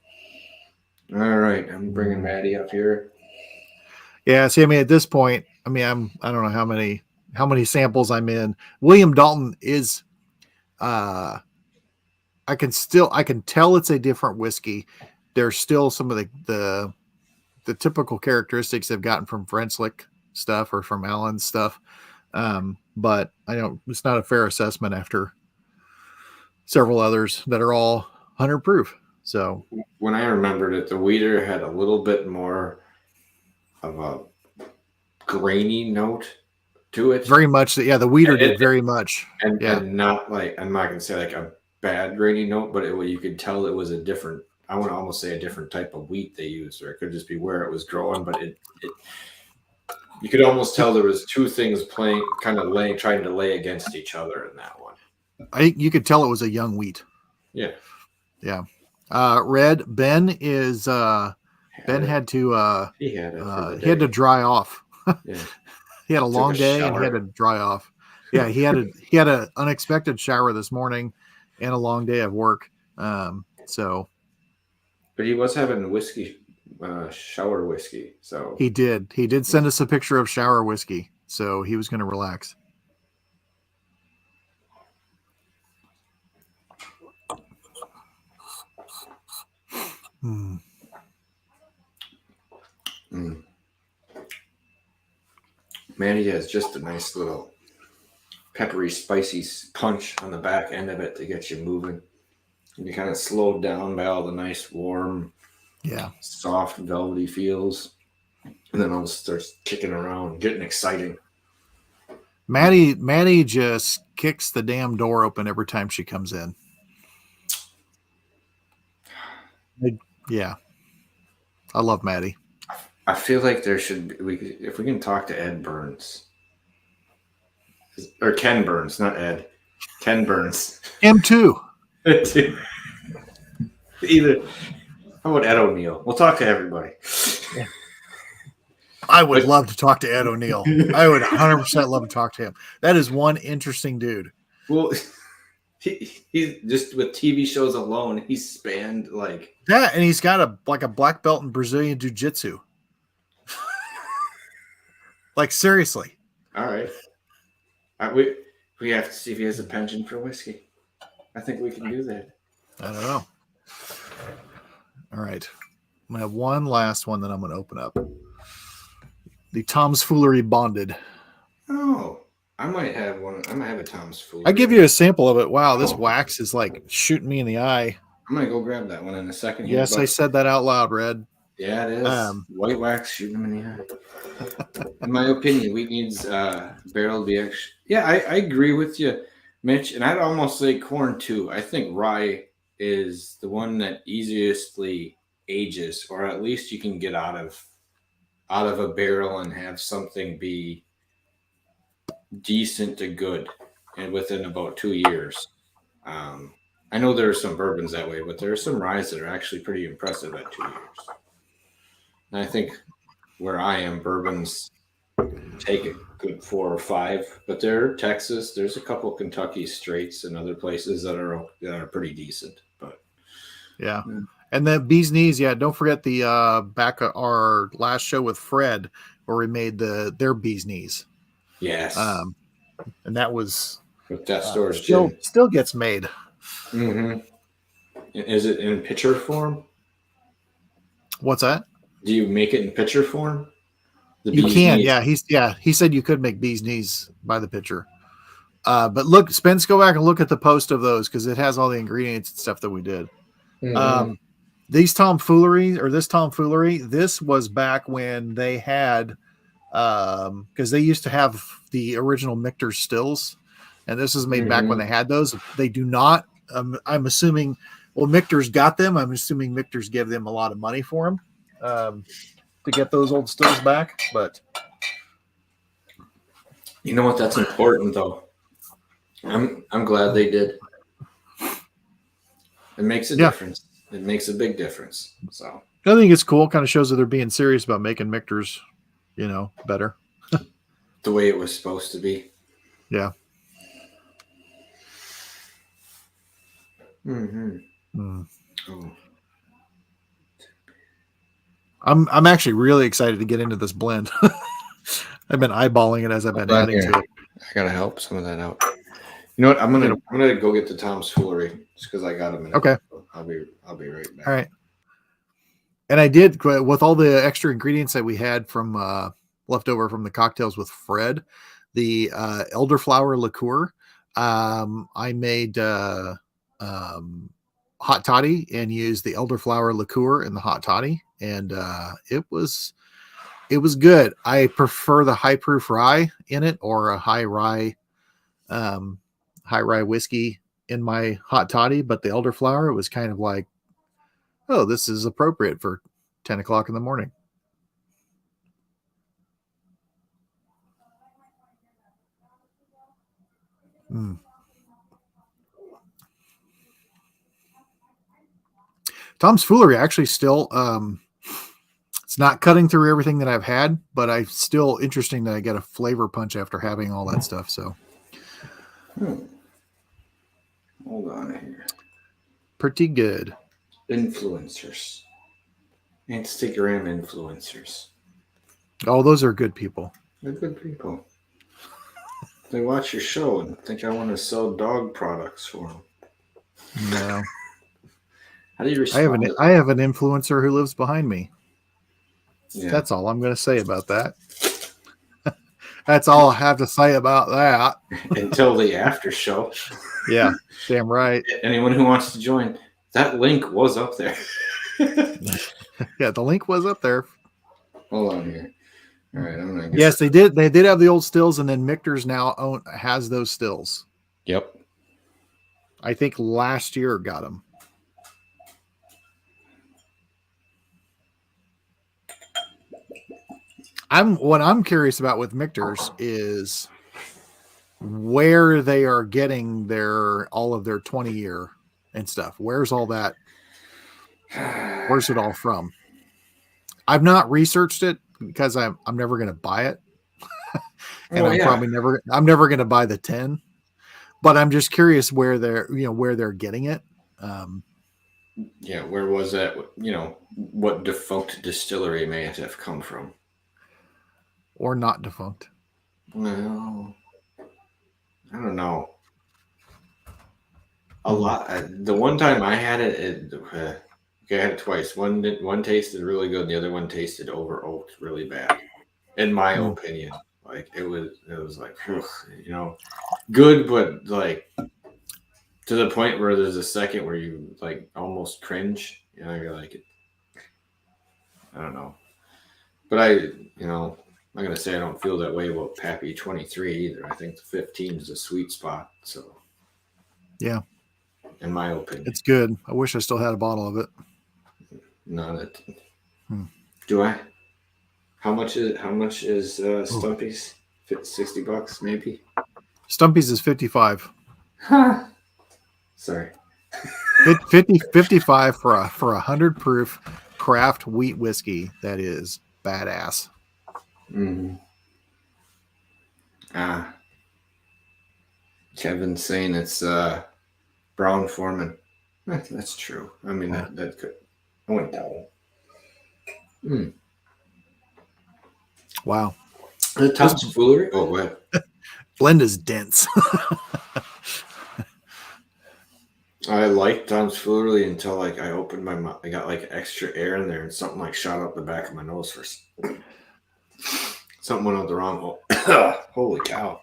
all right, I'm bringing Maddie up here. Yeah, see, I mean, at this point, I don't know how many samples I'm in. William Dalton is, I can tell it's a different whiskey. There's still some of the typical characteristics they've gotten from Frenslick stuff or from Allen's stuff. But it's not a fair assessment after several others that are all 100 proof. So when I remembered it, the Weeder had a little bit more of a grainy note to it. Very much. Yeah, the Weeder did very much. And not like, I'm not going to say like a bad grainy note, but you could tell it was a different, I want to almost say a different type of wheat they used, or it could just be where it was growing, but you could almost tell there was 2 things trying to lay against each other in that one. I think you could tell it was a young wheat. Yeah. Yeah. Red Ben is Ben had to he had to dry off. Yeah. He had a long day and he had to dry off. Yeah, he had an unexpected shower this morning and a long day of work. So but he was having whiskey, shower whiskey. So he did send us a picture of shower whiskey. So he was going to relax. Manny has just a nice little peppery, spicy punch on the back end of it to get you moving. And you kind of slowed down by all the nice, warm, soft, velvety feels. And then all starts kicking around, getting exciting. Maddie just kicks the damn door open every time she comes in. I love Maddie. I feel like there should be, if we can talk to Ed Burns. Or Ken Burns, not Ed. Ken Burns. M2. Either. How about Ed O'Neill? We'll talk to everybody. Yeah. I would love to talk to Ed O'Neill. I would 100% love to talk to him. That is one interesting dude. Well, he's just with TV shows alone, he's spanned like that, and he's got a black belt in Brazilian jiu-jitsu. Like seriously. All right. We have to see if he has a penchant for whiskey. I think we can do that. I don't know. All right. I'm gonna have one last one that I'm gonna open up. The Tom's Foolery Bonded. Oh, I might have one. I might have a Tom's Foolery. I give you a sample of it. Wow, this wax is like shooting me in the eye. I'm gonna go grab that one in a second. Yes, I said that out loud, Red. Yeah, it is. White wax shooting him in the eye. In my opinion, wheat needs barrel to be extra. Yeah, I agree with you, Mitch. And I'd almost say corn too. I think rye is the one that easiestly ages, or at least you can get out of a barrel and have something be decent to good, and within about 2 years. I know there are some bourbons that way, but there are some ryes that are actually pretty impressive at 2 years. And I think where I am, bourbons take a good 4 or 5, but there are Texas. There's a couple Kentucky straights and other places that are pretty decent. But yeah. And the Bee's Knees, yeah. Don't forget the back of our last show with Fred, where we made their Bee's Knees. Yes. And that was with that store's still gets made. Mm-hmm. Is it in pitcher form? What's that? Do you make it in pitcher form? You can, yeah. He said you could make Bee's Knees by the pitcher. But look, Spence, go back and look at the post of those because it has all the ingredients and stuff that we did. Mm-hmm. This tomfoolery, this was back when they had, because they used to have the original Michter's stills, and this is made back when they had those. They do not. I'm assuming. Well, Michter's got them. I'm assuming Michter's gave them a lot of money for them to get those old stills back. But you know what? That's important, though. I'm glad they did. It makes a difference. It makes a big difference. So I think it's cool. Kind of shows that they're being serious about making Michter's, better. The way it was supposed to be. Yeah. Mm-hmm. Oh. I'm actually really excited to get into this blend. I've been eyeballing it as I've been adding to it. I gotta help some of that out. You know what? I'm gonna go get the Tom's Foolery just because I got them. Okay. I'll be right back. All right. And I did with all the extra ingredients that we had from leftover from the cocktails with Fred, the elderflower liqueur. I made hot toddy and used the elderflower liqueur in the hot toddy, and it was good. I prefer the high proof rye in it or a high rye whiskey in my hot toddy, but the elderflower, it was kind of like, oh, this is appropriate for 10 o'clock in the morning. Tom's Foolery actually still, it's not cutting through everything that I've had, but I still interesting that I get a flavor punch after having all that stuff. So, hold on here. Pretty good. Influencers, Instagram influencers. Oh, those are good people. They're good people. They watch your show and think I want to sell dog products for them. No. How do you respond? I have an influencer who lives behind me. Yeah. That's all I'm going to say about that. That's all I have to say about that. Until the after show. Yeah, damn right. Anyone who wants to join, that link was up there. Yeah, the link was up there. Hold on here. All right, I'm gonna. Yes, they did. They did have the old stills, and then Michter's now has those stills. Yep. I think last year got them. What I'm curious about with Michter's is where they are getting all of their 20-year and stuff. Where's all that? Where's it all from? I've not researched it because I'm never going to buy it. And I'm never going to buy the 10, but I'm just curious where they're getting it. Yeah. Where was that? What defunct distillery may it have come from? Or not defunct. Well, I don't know. A lot. The one time I had it, I had it twice. One tasted really good, and the other one tasted over oaked really bad, in my opinion. Like it was like, good, but like to the point where there's a second where you like almost cringe. You're like, I don't know, but I'm going to say I don't feel that way about Pappy 23 either. I think the 15 is a sweet spot. So, yeah, in my opinion, it's good. I wish I still had a bottle of it. Do I? How much is Stumpy's? $60 maybe. Stumpy's is $55. Sorry, 55 for a 100 proof craft wheat whiskey. That is badass. Mm-hmm. Kevin's saying it's Brown Foreman. That's true. I mean, that could. I went down. Wow. The tomfoolery. Oh, what? Blend is dense. I liked tomfoolery until like I opened my mouth. I got like extra air in there, and something like shot up the back of my nose first. Something went out the wrong hole. Holy cow!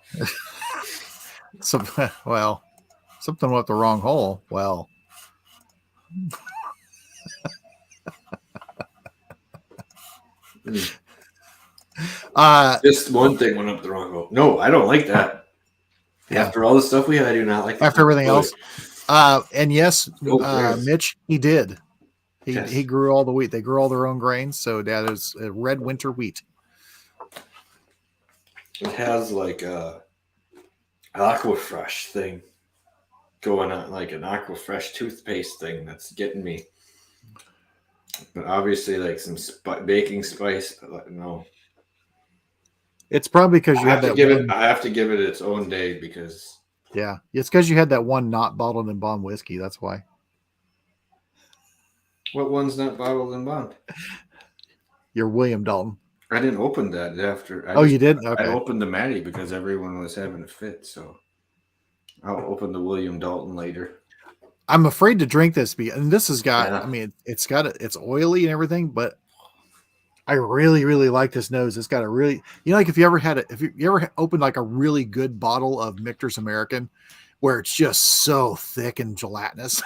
Something went the wrong hole. Well. Just one thing went up the wrong hole. No, I don't like that. Yeah. After all the stuff we had, I do not like that. After everything else. And yes, Mitch, he did. He grew all the wheat. They grew all their own grains. So that is a red winter wheat. It has like a Aquafresh thing going on, like an Aquafresh toothpaste thing that's getting me. But obviously, like some baking spice. But no. It's probably because you have that. I have to give it its own day because. Yeah, it's because you had that one not bottled in bond whiskey. That's why. What one's not bottled in bond? Your William Dalton. I didn't open that after. You did? Okay. I opened the Maddie because everyone was having a fit. So I'll open the William Dalton later. I'm afraid to drink this and this has got. Yeah. I mean, it's it's oily and everything, but I really, really like this nose. It's got a really, like if you ever opened like a really good bottle of Michter's American, where it's just so thick and gelatinous.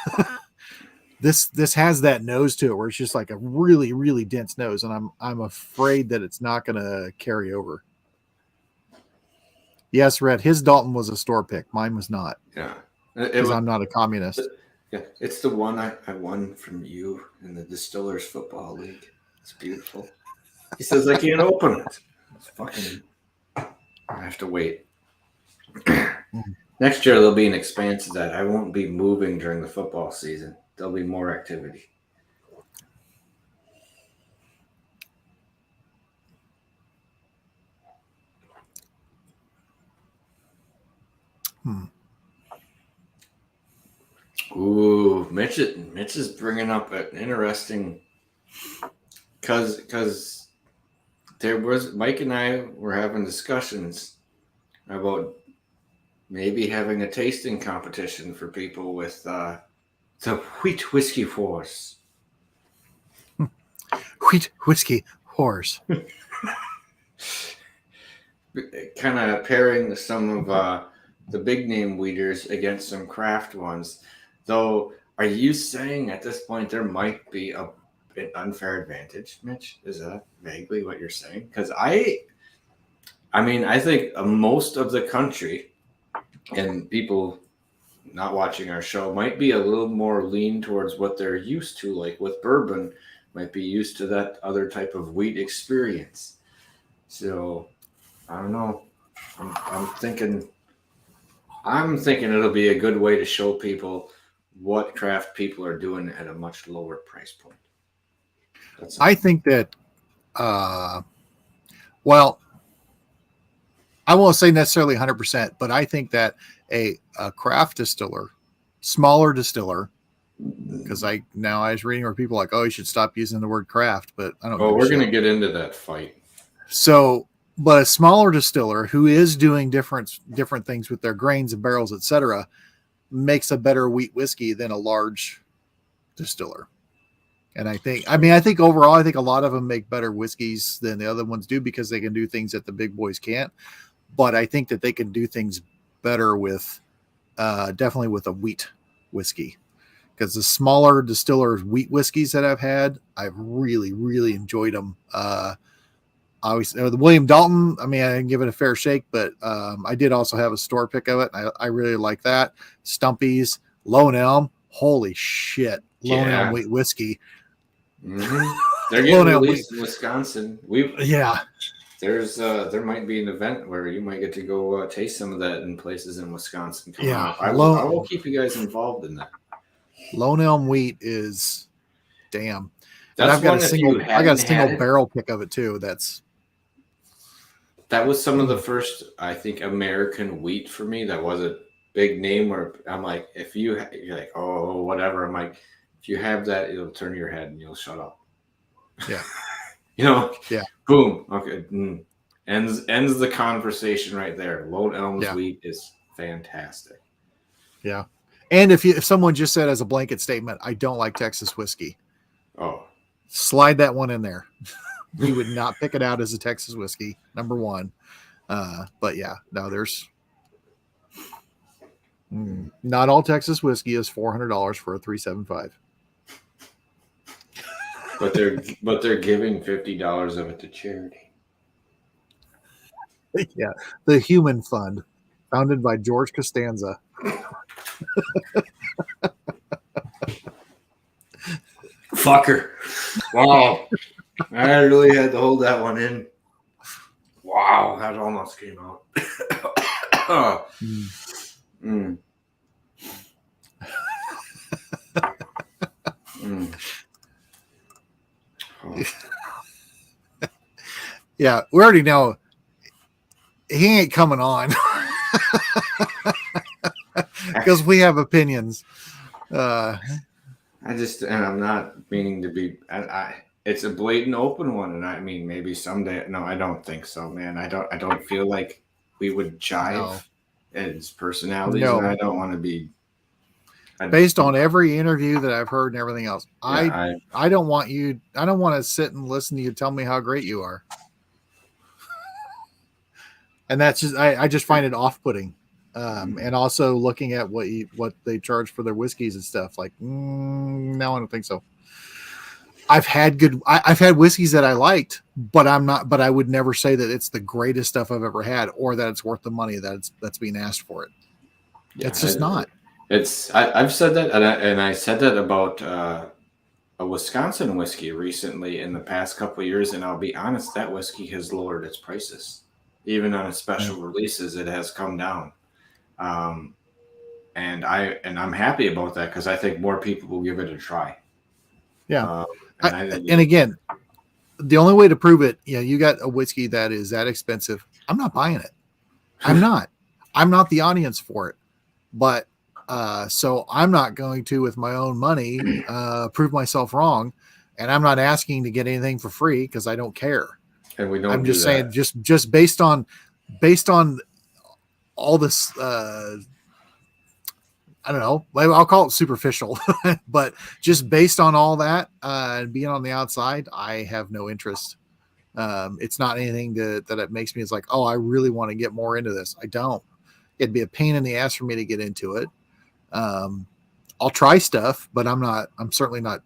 This has that nose to it where it's just like a really, really dense nose, and I'm afraid that it's not going to carry over. Yes, Red. His Dalton was a store pick. Mine was not. Yeah, because I'm not a communist. Yeah, it's the one I won from you in the Distillers Football League. It's beautiful. He says I can't open it. It's fucking. I have to wait. Next year there'll be an expanse of that. I won't be moving during the football season. There'll be more activity. Ooh, Mitch is bringing up an interesting, because there was Mike and I were having discussions about maybe having a tasting competition for people with the wheat whiskey force. Wheat whiskey horse. Kind of pairing some of the big name wheaters against some craft ones. Though, are you saying at this point there might be an unfair advantage, Mitch? Is that vaguely what you're saying? Because I think most of the country and people not watching our show might be a little more lean towards what they're used to, like with bourbon, might be used to that other type of wheat experience. So, I don't know. I'm thinking it'll be a good way to show people what craft people are doing at a much lower price point. I think that, well, I won't say necessarily 100%, but I think that a craft distiller, smaller distiller, because I was reading where people are like, oh, you should stop using the word craft, but I don't. Oh, we're going to get into that fight. So, but a smaller distiller who is doing different things with their grains and barrels, etc., makes a better wheat whiskey than a large distiller. And I think overall, I think a lot of them make better whiskeys than the other ones do because they can do things that the big boys can't. But I think that they can do things better with definitely with a wheat whiskey, because the smaller distillers wheat whiskeys that I've had, I've really, really enjoyed them. Obviously, the William Dalton, I mean, I didn't give it a fair shake, but I did also have a store pick of it. I really like that. Stumpy's, Lone Elm, holy shit. Lone Elm wheat whiskey. Mm-hmm. They're getting released in Wisconsin. There might be an event where you might get to go taste some of that in places in Wisconsin. I will keep you guys involved in that. Lone Elm wheat is damn. And That's I've got one a if single. you I got a hadn't single had it. barrel pick of it too. That was some of the first, I think, American wheat for me. That was a big name where I'm like, if you're like, oh, whatever. I'm like, if you have that, it'll turn your head and you'll shut up. Yeah. Yeah. Boom. Okay. Ends the conversation right there. Lone Elm's wheat is fantastic. Yeah. And if someone just said as a blanket statement, I don't like Texas whiskey. Oh. Slide that one in there. You would not pick it out as a Texas whiskey, number one. But yeah, no, there's not all Texas whiskey is $400 for a 375. But they're giving $50 of it to charity. Yeah, the Human Fund, founded by George Costanza. Fucker. Wow. I really had to hold that one in. Wow, that almost came out. Oh. Yeah, we already know he ain't coming on because we have opinions. And I'm not meaning to be. It's a blatant open one, and I mean maybe someday. No, I don't think so, man. I don't feel like we would jive as personalities, and I don't want to be. Based on every interview that I've heard and everything else, I don't want you. I don't want to sit and listen to you tell me how great you are. And that's just I just find it off-putting. And also looking at what they charge for their whiskeys and stuff, like no, I don't think so. I've had whiskeys that I liked, but I would never say that it's the greatest stuff I've ever had or that it's worth the money that's being asked for it. Yeah, it's just not. I've said that, and I said that about a Wisconsin whiskey recently in the past couple of years, and I'll be honest, that whiskey has lowered its prices. Even on its special releases, it has come down. And I'm happy about that because I think more people will give it a try. Yeah. And again, the only way to prove it, you got a whiskey that is that expensive. I'm not buying it. I'm not the audience for it. But so I'm not going to, with my own money, prove myself wrong. And I'm not asking to get anything for free because I don't care. And we don't. I'm just saying, just based on all this, I don't know. I'll call it superficial, but just based on all that and being on the outside, I have no interest. It's not anything that it makes me. It's like, oh, I really want to get more into this. I don't. It'd be a pain in the ass for me to get into it. I'll try stuff, but I'm certainly not.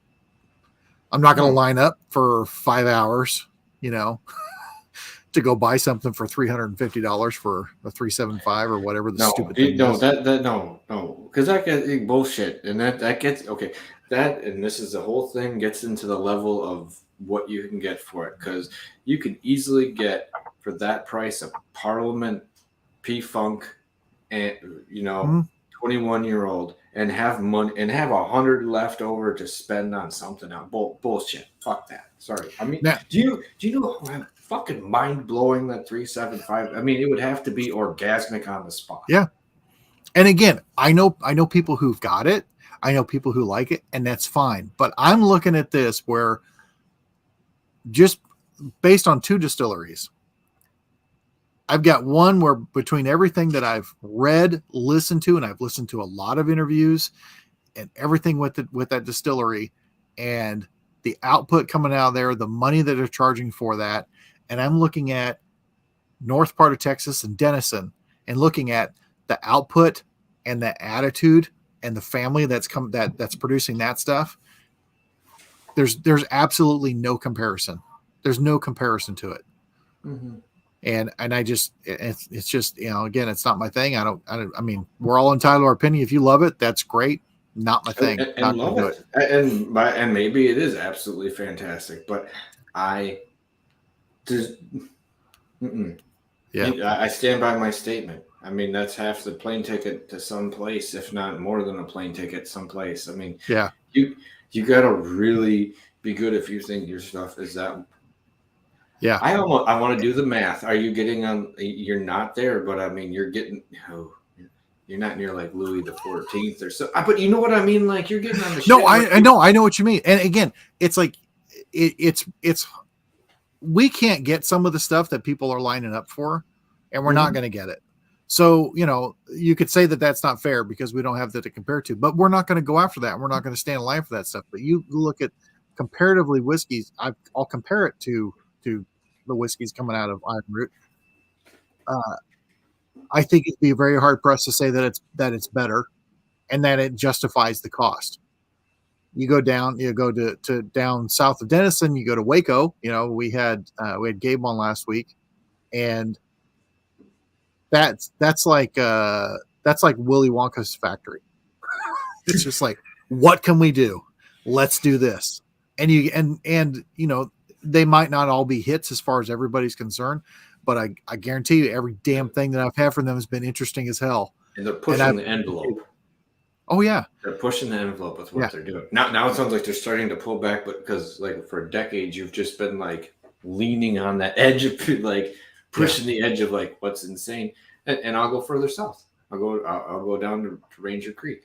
I'm not going to line up for 5 hours. To go buy something for $350 for a 375 or whatever stupid thing is. No, because that gets bullshit, and that gets okay. That and this is the whole thing gets into the level of what you can get for it, because you can easily get for that price a Parliament P-Funk and 21-year-old and have money and have 100 left over to spend on something else. Bullshit. Fuck that. Sorry. I mean, do you know how fucking mind-blowing that 375? I mean, it would have to be orgasmic on the spot. Yeah. And again, I know people who've got it. I know people who like it, and that's fine. But I'm looking at this where just based on 2 distilleries, I've got one where between everything that I've read, listened to, and I've listened to a lot of interviews and everything with that distillery and the output coming out of there, the money that they're charging for that. And I'm looking at north part of Texas and Denison and looking at the output and the attitude and the family that's producing that stuff. There's absolutely no comparison. There's no comparison to it. Mm-hmm. And I just, it's just, again, it's not my thing. I mean, we're all entitled to our opinion. If you love it, that's great. Not my thing. And love it. And maybe it is absolutely fantastic, but I just, Yeah. I stand by my statement. I mean, that's half the plane ticket to some place, if not more than a plane ticket someplace. I mean, yeah. You got to really be good if you think your stuff is that. Yeah. I want to do the math. Are you getting on? You're not there, but I mean, you're getting. Oh, you're not near like Louis the 14th or so. But you know what I mean? Like you're getting on the. No, I know what you mean. And again, it's like it's we can't get some of the stuff that people are lining up for, and we're not going to get it. So, you could say that that's not fair because we don't have that to compare to, but we're not going to go after that. We're not going to stand in line for that stuff. But you look at comparatively whiskeys. I'll compare it to the whiskeys coming out of Iron Root. I think it'd be very hard pressed to say that it's better and that it justifies the cost. You go down, to down south of Denison, you go to Waco. We had Gabe on last week, and that's like Willy Wonka's factory. It's just like, what can we do? Let's do this. And they might not all be hits as far as everybody's concerned, but I guarantee you every damn thing that I've had from them has been interesting as hell. And they're pushing the envelope. Oh yeah, they're pushing the envelope with what they're doing. Now it sounds like they're starting to pull back, but because like for decades you've just been like leaning on that edge of like pushing the edge of like what's insane. And I'll go further south. I'll go down to Ranger Creek.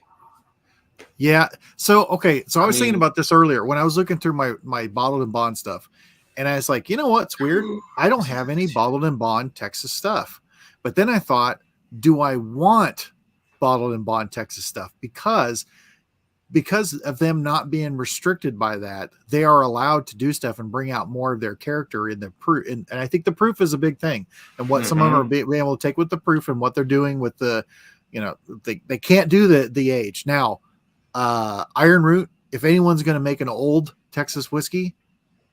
Yeah. So okay. So I was thinking about this earlier when I was looking through my bottled and bond stuff, and I was like, you know what's weird? I don't have any bottled and bond Texas stuff. But then I thought, do I want bottled and bond Texas stuff? Because of them not being restricted by that, they are allowed to do stuff and bring out more of their character in the proof. And I think the proof is a big thing. And what some of them are being able to take with the proof and what they're doing with the, they can't do the age. Now, Iron Root, if anyone's going to make an old Texas whiskey,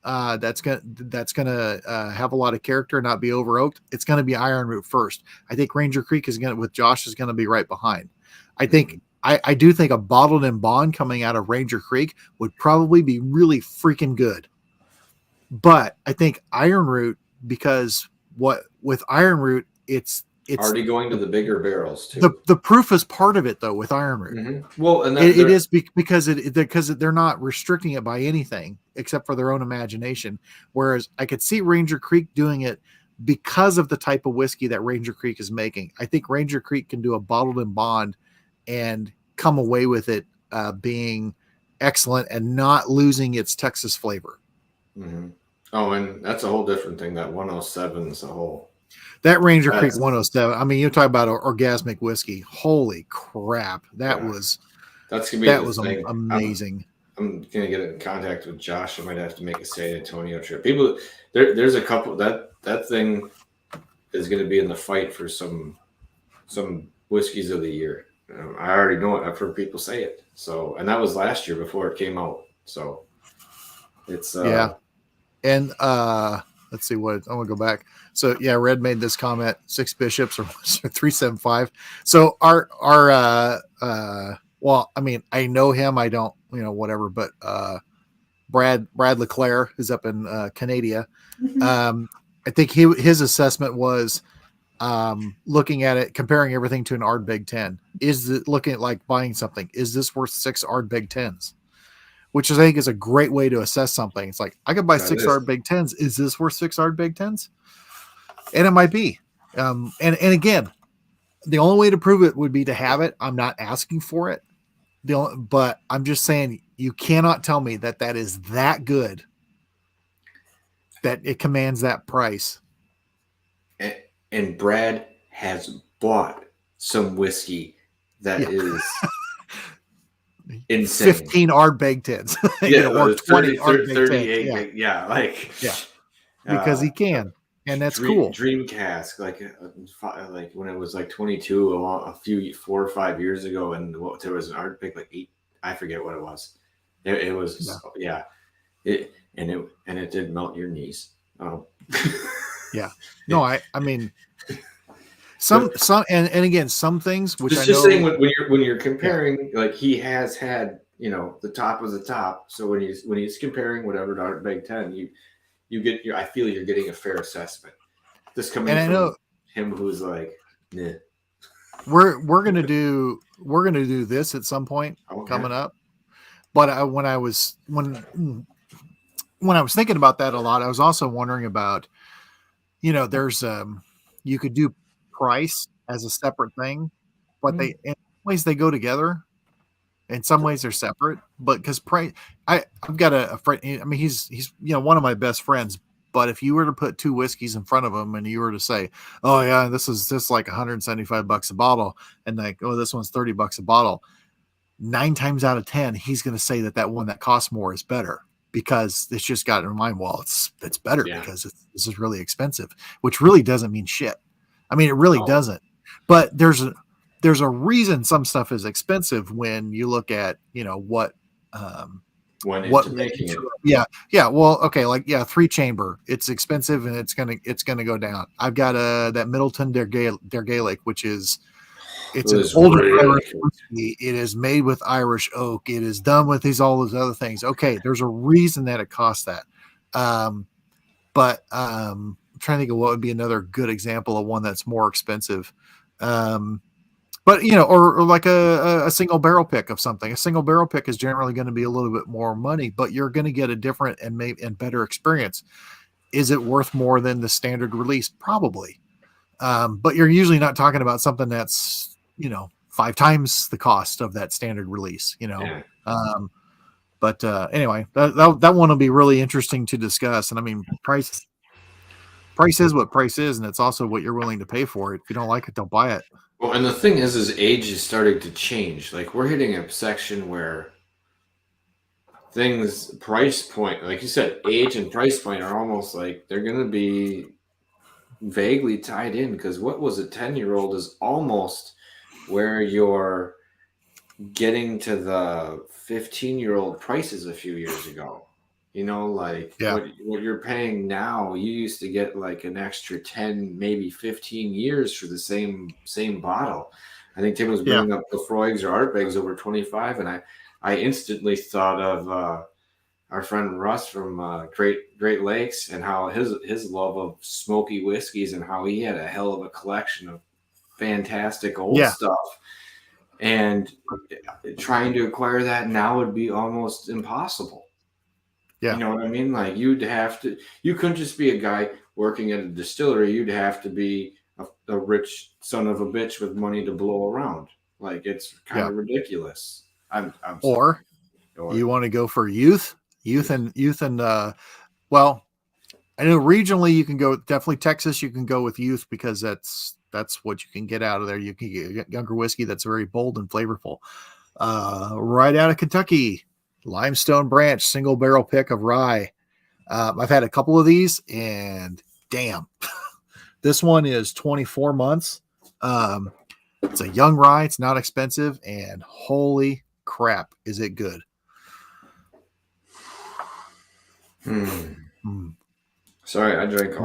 that's gonna have a lot of character and not be over oaked, it's going to be Iron Root first. I think Ranger Creek with Josh is going to be right behind. I think I do think a bottled and bond coming out of Ranger Creek would probably be really freaking good. But I think Iron Root, because with Iron Root, it's already going to the bigger barrels too. The proof is part of it though with Iron Root. Well, and it is because they're not restricting it by anything except for their own imagination. Whereas I could see Ranger Creek doing it because of the type of whiskey that Ranger Creek is making. I think Ranger Creek can do a bottled and bond and come away with it being excellent and not losing its Texas flavor. Oh, and that's a whole different thing. That 107 is a whole. That Ranger Creek 107. I mean, you're talking about orgasmic whiskey. Holy crap! Was amazing. I'm gonna get in contact with Josh. I might have to make a San Antonio trip. People, there's a couple that thing is going to be in the fight for some whiskeys of the year. I already know it. I've heard people say it. So, and that was last year before it came out. So, it's And let's see what I want to go back. So yeah, Red made this comment: 6 bishops or 375. So our well, I mean, I know him. I don't, whatever. But Brad Leclerc is up in Canada. I think his assessment was looking at it, comparing everything to an Ardbeg 10. Is it looking at like buying something? Is this worth 6 Ardbeg 10s? Which I think is a great way to assess something. It's like, I could buy 6 Ardbeg 10s. Is this worth 6 Ardbeg 10s? And it might be. And again, the only way to prove it would be to have it. I'm not asking for it. But I'm just saying, you cannot tell me that is that good, that it commands that price. And Brad has bought some whiskey that is insane. 15 Ardbeg 10s. Or 20 Ardbeg 10s. Because he can. And that's cool. Dream cask, like when it was like 22, a few 4 or 5 years ago, and there was an Ardbeg like 8. I forget what it was. It was It did melt your knees. Oh, yeah. No, I mean, some and again, some things which just saying when you're comparing, like he has had, the top of the top. So when he's comparing whatever to Ardbeg 10, you get I feel you're getting a fair assessment. This coming from him who's like, yeah. We're gonna do this at some point coming up. But when I was thinking about that a lot, I was also wondering about, there's you could do price as a separate thing, but in some ways they go together. In some ways they're separate, but because price, I've got a friend. I mean, he's one of my best friends. But if you were to put two whiskeys in front of him and you were to say, "Oh yeah, this is like $175 a bottle," and like, "Oh, this one's $30 a bottle," 9 times out of 10, he's going to say that one that costs more is better because it's just got in mind. Well, it's better because this is really expensive, which really doesn't mean shit. I mean, it really doesn't. But there's a reason some stuff is expensive when you look at what. What making it? Yeah. Well, okay, 3-chamber. It's expensive and it's gonna go down. I've got that Middleton Der Gaelic, which is an older Irish whiskey. It is made with Irish oak. It is done with all those other things. Okay, there's a reason that it costs that. But I'm trying to think of what would be another good example of one that's more expensive. But or like a single barrel pick of something. A single barrel pick is generally going to be a little bit more money, but you're going to get a different and better experience. Is it worth more than the standard release? Probably. But you're usually not talking about something that's 5 times the cost of that standard release. But anyway, that one will be really interesting to discuss. And I mean, price is what price is, and it's also what you're willing to pay for it. If you don't like it, don't buy it. Well, and the thing is age is starting to change. Like, we're hitting a section where things, price point, like you said, age and price point are almost like they're going to be vaguely tied in, because what was a 10-year-old is almost where you're getting to the 15-year-old prices a few years ago. What you're paying now, you used to get like an extra 10, maybe 15 years for the same bottle. I think Tim was bringing up the Lefroy's or Ardbegs over 25, and I instantly thought of our friend Russ from Great Lakes and how his love of smoky whiskeys and how he had a hell of a collection of fantastic old stuff. And trying to acquire that now would be almost impossible. Yeah. You know what I mean? Like, you couldn't just be a guy working at a distillery. You'd have to be a rich son of a bitch with money to blow around. Like, it's kind of ridiculous. Or you want to go for youth and well, I know regionally you can go, definitely Texas, you can go with youth because that's what you can get out of there. You can get younger whiskey that's very bold and flavorful. Right out of Kentucky, Limestone Branch single barrel pick of rye. I've had a couple of these, and damn, this one is 24 months. It's a young rye. It's not expensive, and holy crap, is it good? Sorry, I drank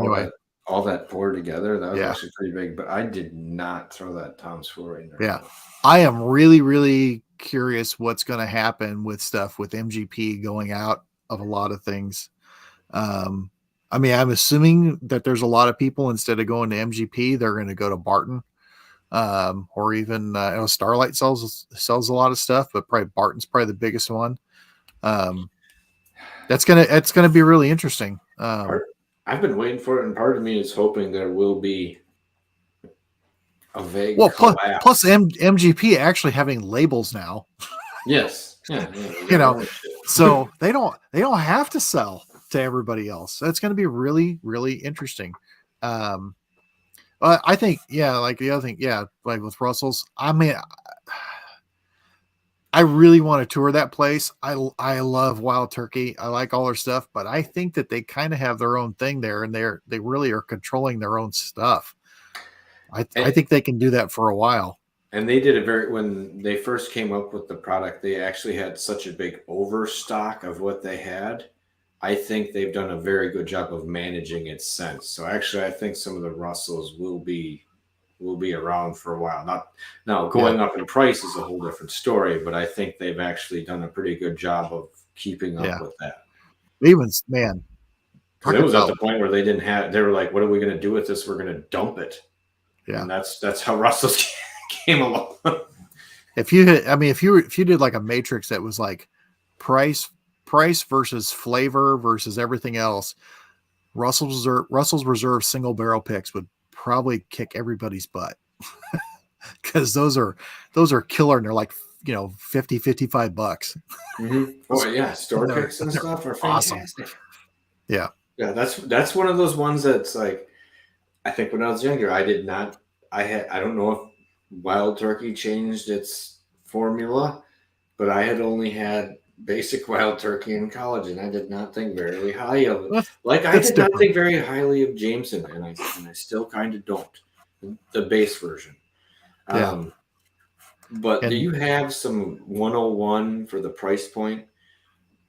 all that pour together. That was actually pretty big, but I did not throw that Tom's Fool right there. Yeah, I am really, really curious what's going to happen with stuff with MGP going out of a lot of things. I mean, I'm assuming that there's a lot of people, instead of going to MGP, they're going to go to Barton, or even Starlight sells a lot of stuff, but probably Barton's probably the biggest one. It's gonna be really interesting. I've been waiting for it, and part of me is hoping there will be a vague plus MGP actually having labels now. Yes. So they don't have to sell to everybody else. That's going to be really, really interesting. I think, like the other thing, like with Russell's, I mean, I really want to tour that place. I love Wild Turkey. I like all their stuff, but I think that they kind of have their own thing there, and they really are controlling their own stuff. I think they can do that for a while. And they did when they first came up with the product, they actually had such a big overstock of what they had. I think they've done a very good job of managing its sense. So actually, I think some of the Russells will be around for a while. Now going up in price is a whole different story, but I think they've actually done a pretty good job of keeping up with that. Even, man, it was at the point where they were like, what are we going to do with this? We're going to dump it. Yeah. And that's how Russell's came along. If you did like a matrix that was like price versus flavor versus everything else, Russell's Reserve single barrel picks would probably kick everybody's butt. Because those are killer, and they're like, you know, $50-$55. Mm-hmm. Oh yeah, store picks and stuff are fantastic. Awesome. Yeah. That's one of those ones that's like, I think when I was younger, I don't know if Wild Turkey changed its formula, but I had only had basic Wild Turkey in college, and I did not think very highly of it. I did not think very highly of Jameson, and I still kind of don't. The base version. Yeah. But do you have some 101 for the price point?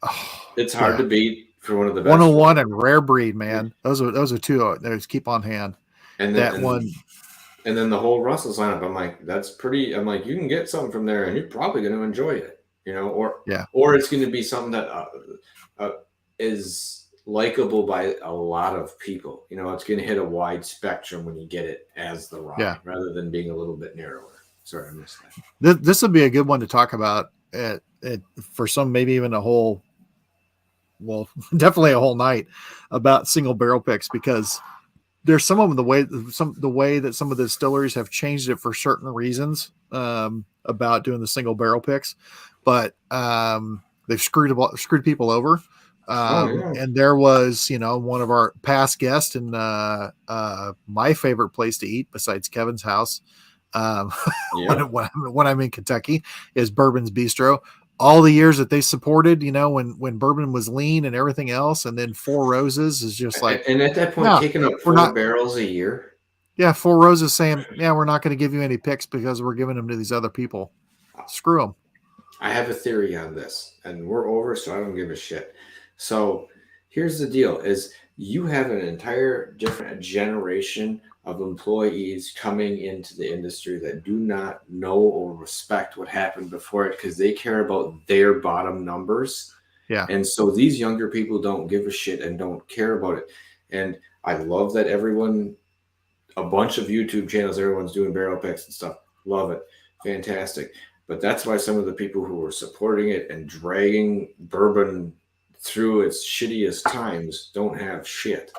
Oh, it's hard to beat for one of the best. 101 and Rare Breed, man. Those are two that keep on hand. And then the whole Russell's lineup, I'm like, that's pretty. I'm like, you can get something from there, and you're probably going to enjoy it, you know, or it's going to be something that is likable by a lot of people. You know, it's going to hit a wide spectrum when you get it as the rye, rather than being a little bit narrower. Sorry, I missed that. This would be a good one to talk about for some, maybe even definitely a whole night about single barrel picks, because there's some of them, the way that some of the distilleries have changed it for certain reasons about doing the single barrel picks, but they've screwed people over. And there was, you know, one of our past guests in my favorite place to eat besides Kevin's house, when I'm in Kentucky, is Bourbon's Bistro. All the years that they supported, you know, when bourbon was lean and everything else, and then Four Roses is just like, and at that point, taking up 4 barrels a year. Yeah, Four Roses saying, yeah, we're not going to give you any picks because we're giving them to these other people. Screw them. I have a theory on this, and we're over, so I don't give a shit. So here's the deal: is you have an entire different generation of employees coming into the industry that do not know or respect what happened before it, because they care about their bottom numbers. Yeah. And so these younger people don't give a shit and don't care about it. And I love that a bunch of YouTube channels, everyone's doing barrel picks and stuff. Love it. Fantastic. But that's why some of the people who are supporting it and dragging bourbon through its shittiest times don't have shit.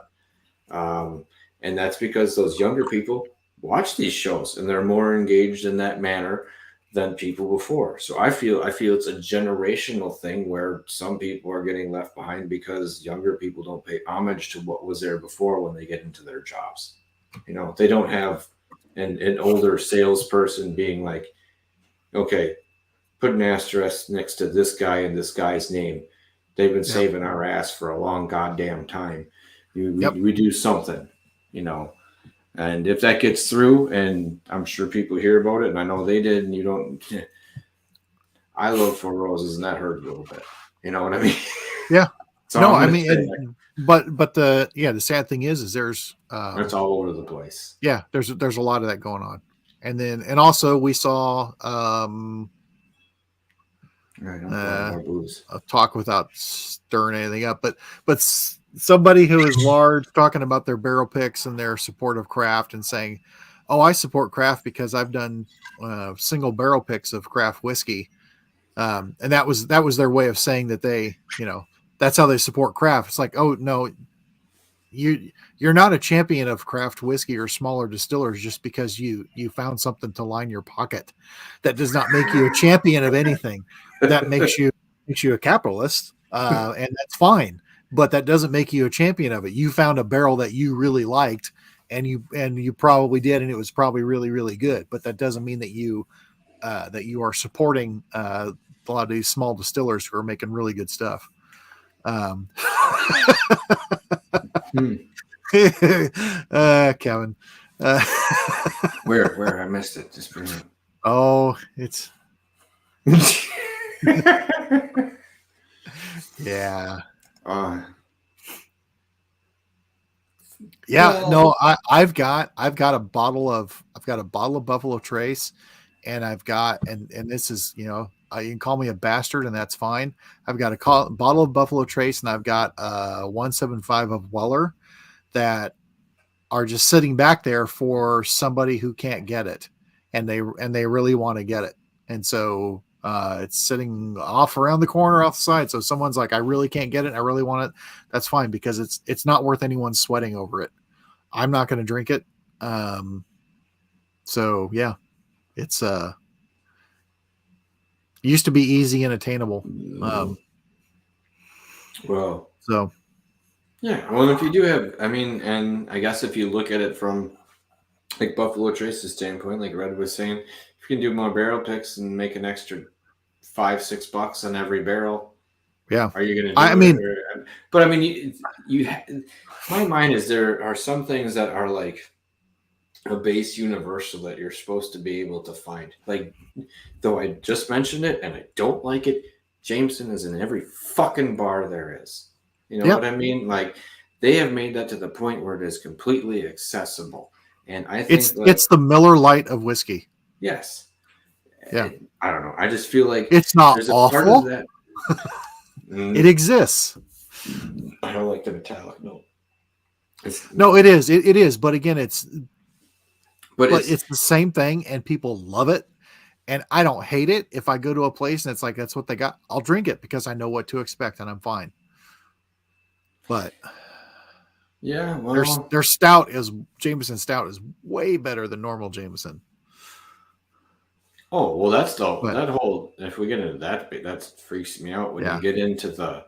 And that's because those younger people watch these shows and they're more engaged in that manner than people before. So I feel it's a generational thing where some people are getting left behind because younger people don't pay homage to what was there before when they get into their jobs. You know, they don't have an older salesperson being like, okay, put an asterisk next to this guy and this guy's name. They've been saving our ass for a long goddamn time. We do something. You know, and if that gets through, and I'm sure people hear about it, and I know they did, and you don't. I love Four Roses, and that hurt a little bit. You know what I mean? Yeah. No, I mean, but the sad thing is there's it's all over the place. Yeah, there's a lot of that going on, and also we saw a talk without stirring anything up, but somebody who is large talking about their barrel picks and their support of craft and saying, oh, I support craft because I've done single barrel picks of craft whiskey. And that was their way of saying that they, you know, that's how they support craft. It's like, oh no, you're not a champion of craft whiskey or smaller distillers just because you found something to line your pocket. That does not make you a champion of anything. That makes you a capitalist. And that's fine. But that doesn't make you a champion of it. You found a barrel that you really liked, and you probably did, and it was probably really, really good. But that doesn't mean that you are supporting a lot of these small distillers who are making really good stuff. Kevin, where I missed it. Just bring it. Oh, it's yeah. I've got a bottle of Buffalo Trace, and I've got and this is, you know, you can call me a bastard and that's fine. I've got a bottle of Buffalo Trace, and I've got 175 of Weller that are just sitting back there for somebody who can't get it, and they really want to get it, and so it's sitting off around the corner off the side. So someone's like, I really can't get it, I really want it. That's fine, because it's not worth anyone sweating over it. I'm not going to drink it. So yeah, it's used to be easy and attainable. Well, so yeah. Well, if you do have, I mean, and I guess if you look at it from like Buffalo Trace's standpoint, like Red was saying, if you can do more barrel picks and make an extra $5-6 on every barrel, yeah, are you going to do I it? mean, but I mean, my mind is there are some things that are like a base universal that you're supposed to be able to find. Like, though I just mentioned it and I don't like it, Jameson is in every fucking bar there is. You know what I mean? Like, they have made that to the point where it is completely accessible. And I think it's the Miller Lite of whiskey. Yes. Yeah. I don't know. I just feel like it's not there's a awful. part of that. It exists. I don't like the metallic. No. No, it is. It is. But again, it's the same thing, and people love it. And I don't hate it. If I go to a place and it's like, that's what they got, I'll drink it because I know what to expect and I'm fine. But yeah, well, their stout Jameson stout is way better than normal Jameson. Oh, well, that whole, if we get into that freaks me out when you get into the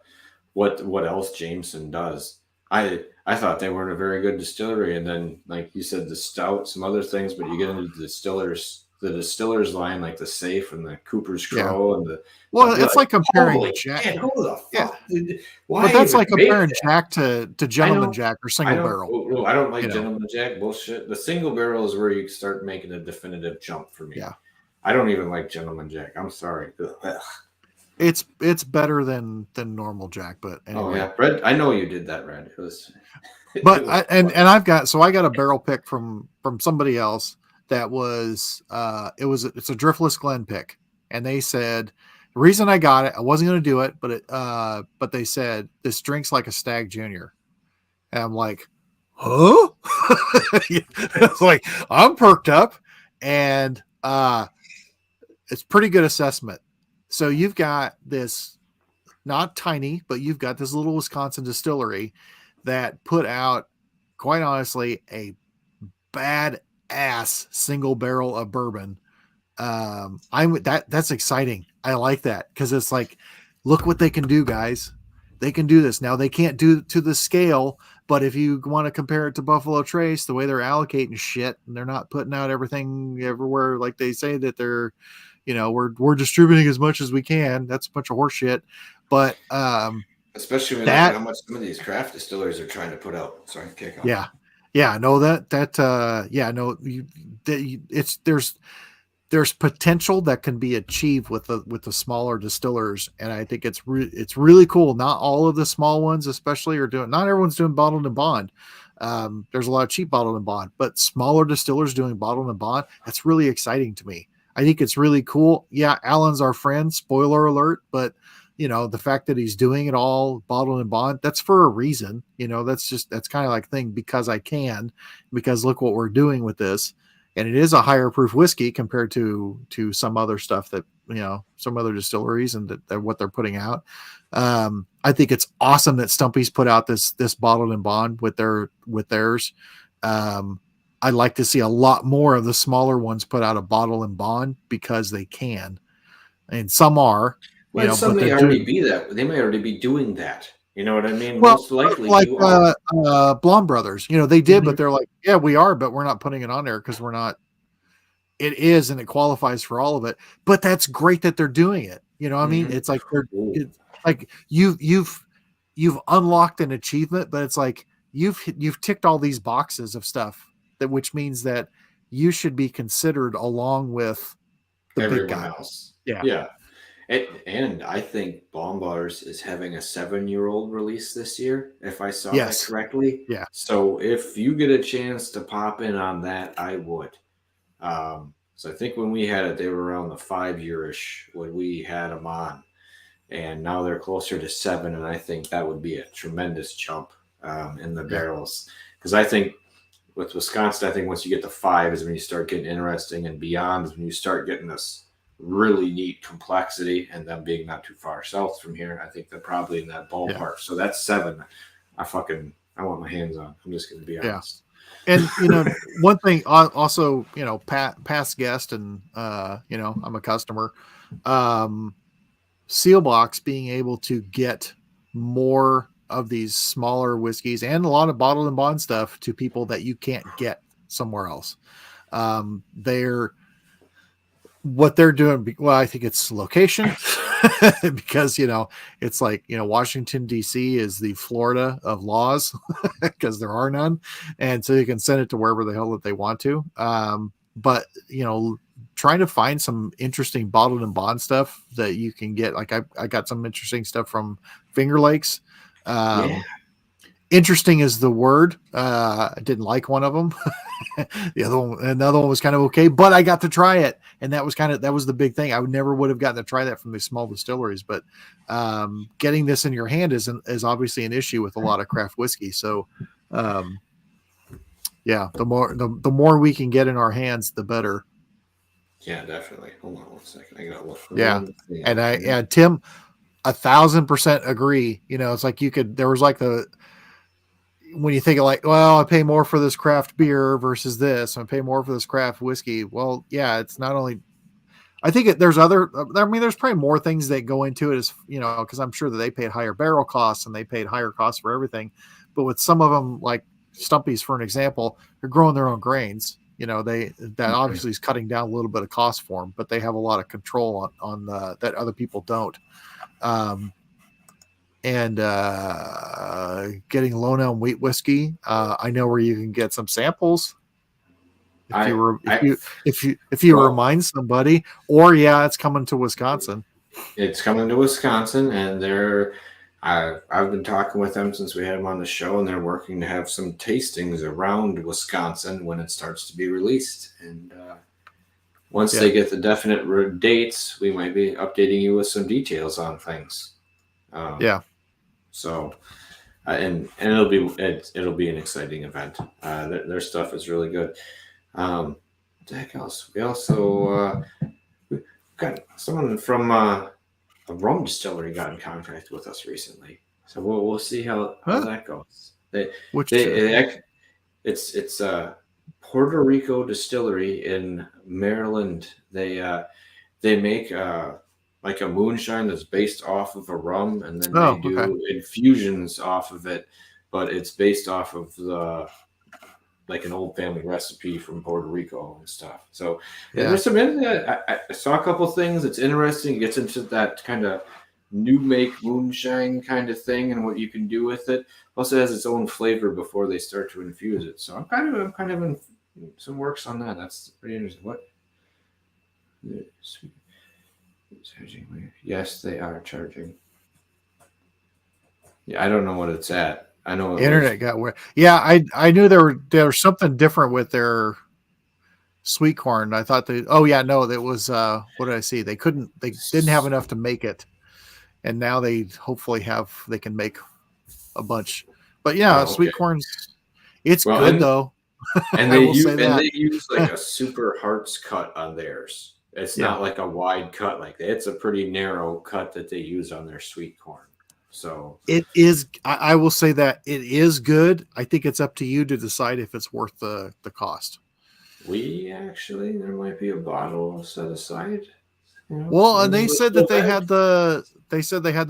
what else Jameson does. I thought they weren't a very good distillery, and then like you said, the stout, some other things, but you get into the distillers line, like the Safe and the Cooper's Crow and the it's like comparing Jack. Man, who the fuck? Why? But that's like comparing Jack to Gentleman Jack or Single Barrel. Oh, I don't like Gentleman Jack bullshit. The Single Barrel is where you start making a definitive jump for me. Yeah. I don't even like Gentleman Jack. I'm sorry. Ugh. It's better than normal Jack, but anyway. Oh yeah, Red. I know you did that, Red. It was. I got a barrel pick from somebody else that was it's a Driftless Glen pick, and they said the reason I got it, I wasn't going to do it, but they said this drinks like a Stag Junior, and I'm like, huh? It's like I'm perked up, and it's pretty good assessment. So you've got this not tiny, but you've got this little Wisconsin distillery that put out, quite honestly, a badass single barrel of bourbon. That's exciting. I like that because it's like, look what they can do, guys. They can do this. Now they can't do to the scale, but if you want to compare it to Buffalo Trace, the way they're allocating shit and they're not putting out everything everywhere like they say that they're, we're distributing as much as we can. That's a bunch of horse shit. But especially when how much some of these craft distillers are trying to put out. Sorry, kick off. Yeah. No, there's potential that can be achieved with the smaller distillers, and I think it's really cool. Not all of the small ones, especially, not everyone's doing bottled and bond. There's a lot of cheap bottled and bond, but smaller distillers doing bottled and bond. That's really exciting to me. I think it's really cool. Yeah, Alan's our friend. Spoiler alert, but the fact that he's doing it all bottled and bond, that's for a reason. That's kind of like thing because I can, because look what we're doing with this. And it is a higher proof whiskey compared to some other stuff that, some other distilleries and that what they're putting out. I think it's awesome that Stumpy's put out this bottled and bond with theirs. I'd like to see a lot more of the smaller ones put out a bottle and bond because they can, and some are. Well, some may already be that. They may already be doing that. You know what I mean? Well, most likely, like Blonde Brothers. They did, but they're like, yeah, we are, but we're not putting it on there because we're not. It is, and it qualifies for all of it. But that's great that they're doing it. I mean, it's like you've unlocked an achievement, but it's like you've ticked all these boxes of stuff which means that you should be considered along with the everyone big guy else. Yeah. And I think Bombars is having a 7-year-old release this year, if I saw that correctly. Yeah. So if you get a chance to pop in on that, I would. So I think when we had it, they were around the 5-year-ish when we had them on. And now they're closer to 7, and I think that would be a tremendous jump in the barrels. Because I think with Wisconsin, I think once you get to 5 is when you start getting interesting, and beyond is when you start getting this really neat complexity, and them being not too far south from here. I think they're probably in that ballpark. Yeah. So that's 7. I want my hands on. I'm just going to be honest. And, one thing also, past guest and, I'm a customer, Sealbox being able to get more of these smaller whiskeys and a lot of bottled and bond stuff to people that you can't get somewhere else. What they're doing. Well, I think it's location because, it's like, Washington, D.C. is the Florida of laws because there are none. And so you can send it to wherever the hell that they want to. But, trying to find some interesting bottled and bond stuff that you can get. Like I got some interesting stuff from Finger Lakes. Interesting is the word. I didn't like one of them. Another one was kind of okay, but I got to try it. And that was the big thing. I would have gotten to try that from the small distilleries, but getting this in your hand is obviously an issue with a lot of craft whiskey. So the more we can get in our hands, the better. Yeah, definitely. Hold on 1 second. I got to look. And Tim, 1,000% agree. It's like there was like when you think of like, well, I pay more for this craft beer versus this, I pay more for this craft whiskey. Well, yeah, it's not only, I think there's probably more things that go into it as, cause I'm sure that they paid higher barrel costs and they paid higher costs for everything. But with some of them, like Stumpy's, for an example, they're growing their own grains. That obviously is cutting down a little bit of cost for them, but they have a lot of control on that other people don't. And getting low down wheat whiskey. I know where you can get some samples. If you remind somebody, or it's coming to Wisconsin. It's coming to Wisconsin, and I've been talking with them since we had them on the show, and they're working to have some tastings around Wisconsin when it starts to be released. And once they get the definite dates, we might be updating you with some details on things. So, and it'll be an exciting event. Their stuff is really good. What the heck else? We also got someone from a rum distillery got in contact with us recently. So we'll see how that goes. It's a Puerto Rico distillery in Maryland. They make like a moonshine that's based off of a rum, and then they do infusions off of it, but it's based off of like an old family recipe from Puerto Rico and stuff. So there's some I saw a couple things. It's interesting. It gets into that kind of new make moonshine kind of thing and what you can do with it. Plus, it has its own flavor before they start to infuse it. So I'm kind of in some works on that. That's pretty interesting. What? Yes, they are charging. Yeah, I don't know what it's at. I know the internet got weird. Yeah, I knew there was something different with their sweet corn. I thought that was what did I see? They didn't have enough to make it, and now they hopefully they can make a bunch. But sweet corn's it's good though. And they use like a super hearts cut on theirs. It's not like a wide cut like that. It's a pretty narrow cut that they use on their sweet corn. So it is. I will say that it is good. I think it's up to you to decide if it's worth the cost. There might be a bottle set aside. Well, and they said that they had the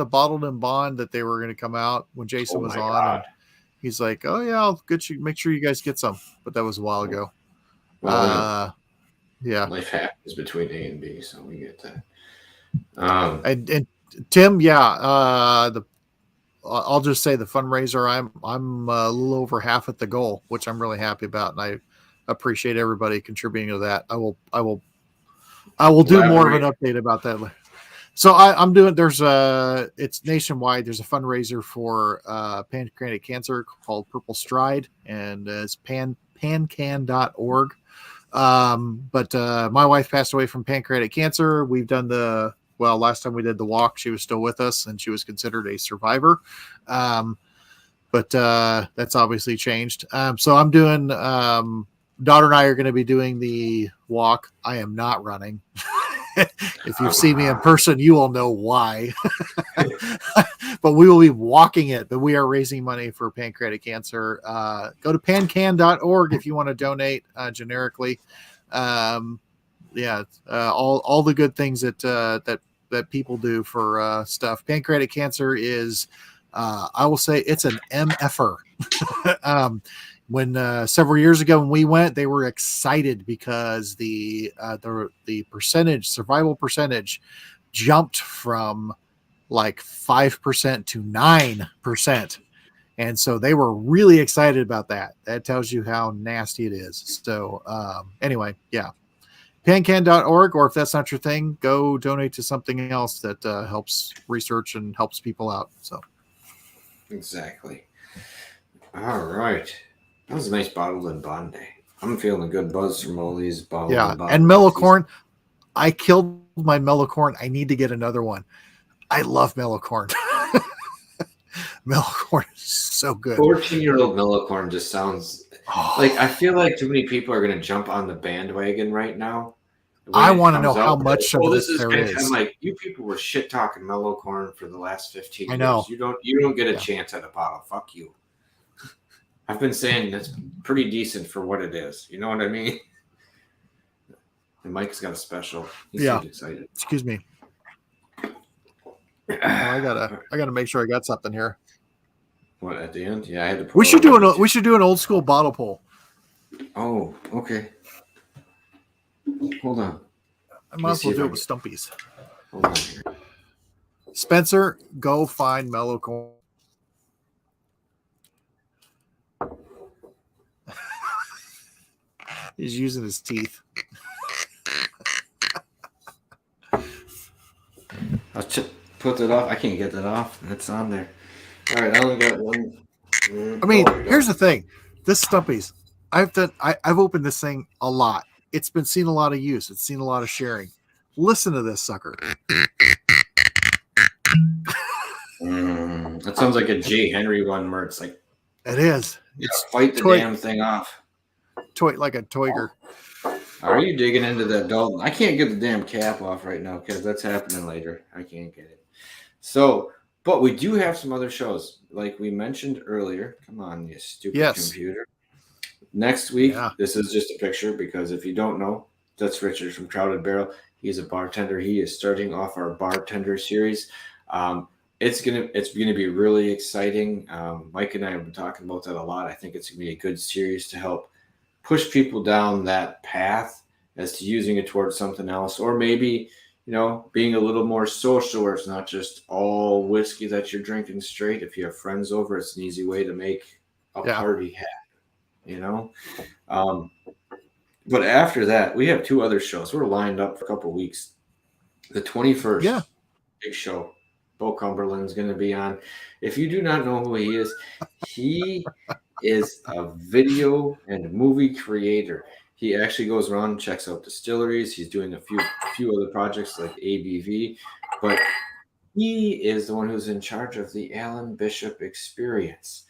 bottled and bond that they were going to come out when Jason was on. And he's like, "Oh yeah, I'll get you. Make sure you guys get some." But that was a while ago. Life happens between A and B, so we get that. And Tim, I'll just say the fundraiser. I'm a little over half at the goal, which I'm really happy about, and I appreciate everybody contributing to that. I will do more of an update about that. So I'm doing. It's nationwide. There's a fundraiser for pancreatic cancer called Purple Stride, and it's pancan.org. But my wife passed away from pancreatic cancer. We've done last time we did the walk, she was still with us and she was considered a survivor. but that's obviously changed. So I'm doing. Daughter and I are going to be doing the walk. I am not running. If you've seen me in person, you will know why. But we will be walking it. But we are raising money for pancreatic cancer. Go to pancan.org if you want to donate generically. All the good things that people do for stuff. Pancreatic cancer is, I will say, it's an MFer. When several years ago when we went, they were excited because the survival percentage jumped from like 5% to 9%, and so they were really excited about that. That tells you how nasty it is. So anyway, yeah, pancan.org, or if that's not your thing, go donate to something else that helps research and helps people out. So exactly. All right. That was a nice bottled and Bondi. I'm feeling a good buzz from all these bottled and Bondi. And mellow corn. I killed my mellow corn. I need to get another one. I love mellow corn. Mellow corn is so good. 14-year-old mellow corn just sounds like, I feel like too many people are going to jump on the bandwagon right now. I want to know how much of this there is. I'm like, you people were shit talking mellow corn for the last 15 years. I know. You don't get a chance at a bottle. Fuck you. I've been saying that's pretty decent for what it is. You know what I mean? And Mike's got a special. He seems excited. Excuse me. I gotta make sure I got something here. What, at the end? Yeah, I had to. We should do an old school bottle pull. Oh, okay. Hold on. I might as well do it with Stumpies. Hold on here. Spencer, go find mellow corn. He's using his teeth. I'll put that off. I can't get that off. It's on there. All right, I only got one. I mean, here's the thing. This Stumpies, I've opened this thing a lot. It's been seen a lot of use. It's seen a lot of sharing. Listen to this sucker. That sounds like a J. Henry one where it's like, it is. It's fight the damn thing off. Like a toiger. Are you digging into that Dalton? I can't get the damn cap off right now because that's happening later. I can't get it. So, but we do have some other shows, like we mentioned earlier. Come on, you stupid computer. Next week, This is just a picture because if you don't know, that's Richard from Crowded Barrel. He's a bartender. He is starting off our bartender series. It's gonna be really exciting. Mike and I have been talking about that a lot. I think it's gonna be a good series to help push people down that path as to using it towards something else, or maybe, being a little more social where it's not just all whiskey that you're drinking straight. If you have friends over, it's an easy way to make a party happen, but after that, we have two other shows. We're lined up for a couple of weeks. The 21st, big show. Bo Cumberland's going to be on. If you do not know who he is a video and movie creator. He actually goes around and checks out distilleries. He's doing a few other projects like ABV, but he is the one who's in charge of the Alan Bishop Experience,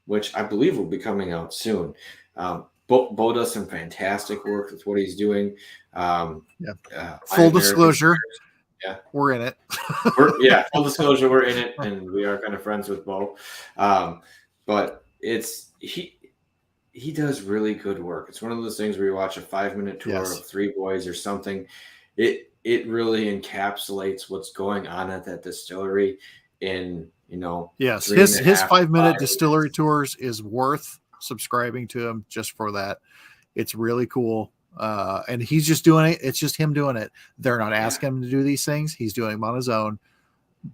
which I believe will be coming out soon. Bo does some fantastic work with what he's doing. Full disclosure. Yeah, we're in it. Full disclosure, we're in it, and we are kind of friends with Bo. But he does really good work. It's one of those things where you watch a 5-minute tour of Three Boys or something. It really encapsulates what's going on at that distillery in, Yes, his 5-minute distillery tours is worth subscribing to him just for that. It's really cool. And he's just doing it. It's just him doing it. They're not asking him to do these things. He's doing them on his own.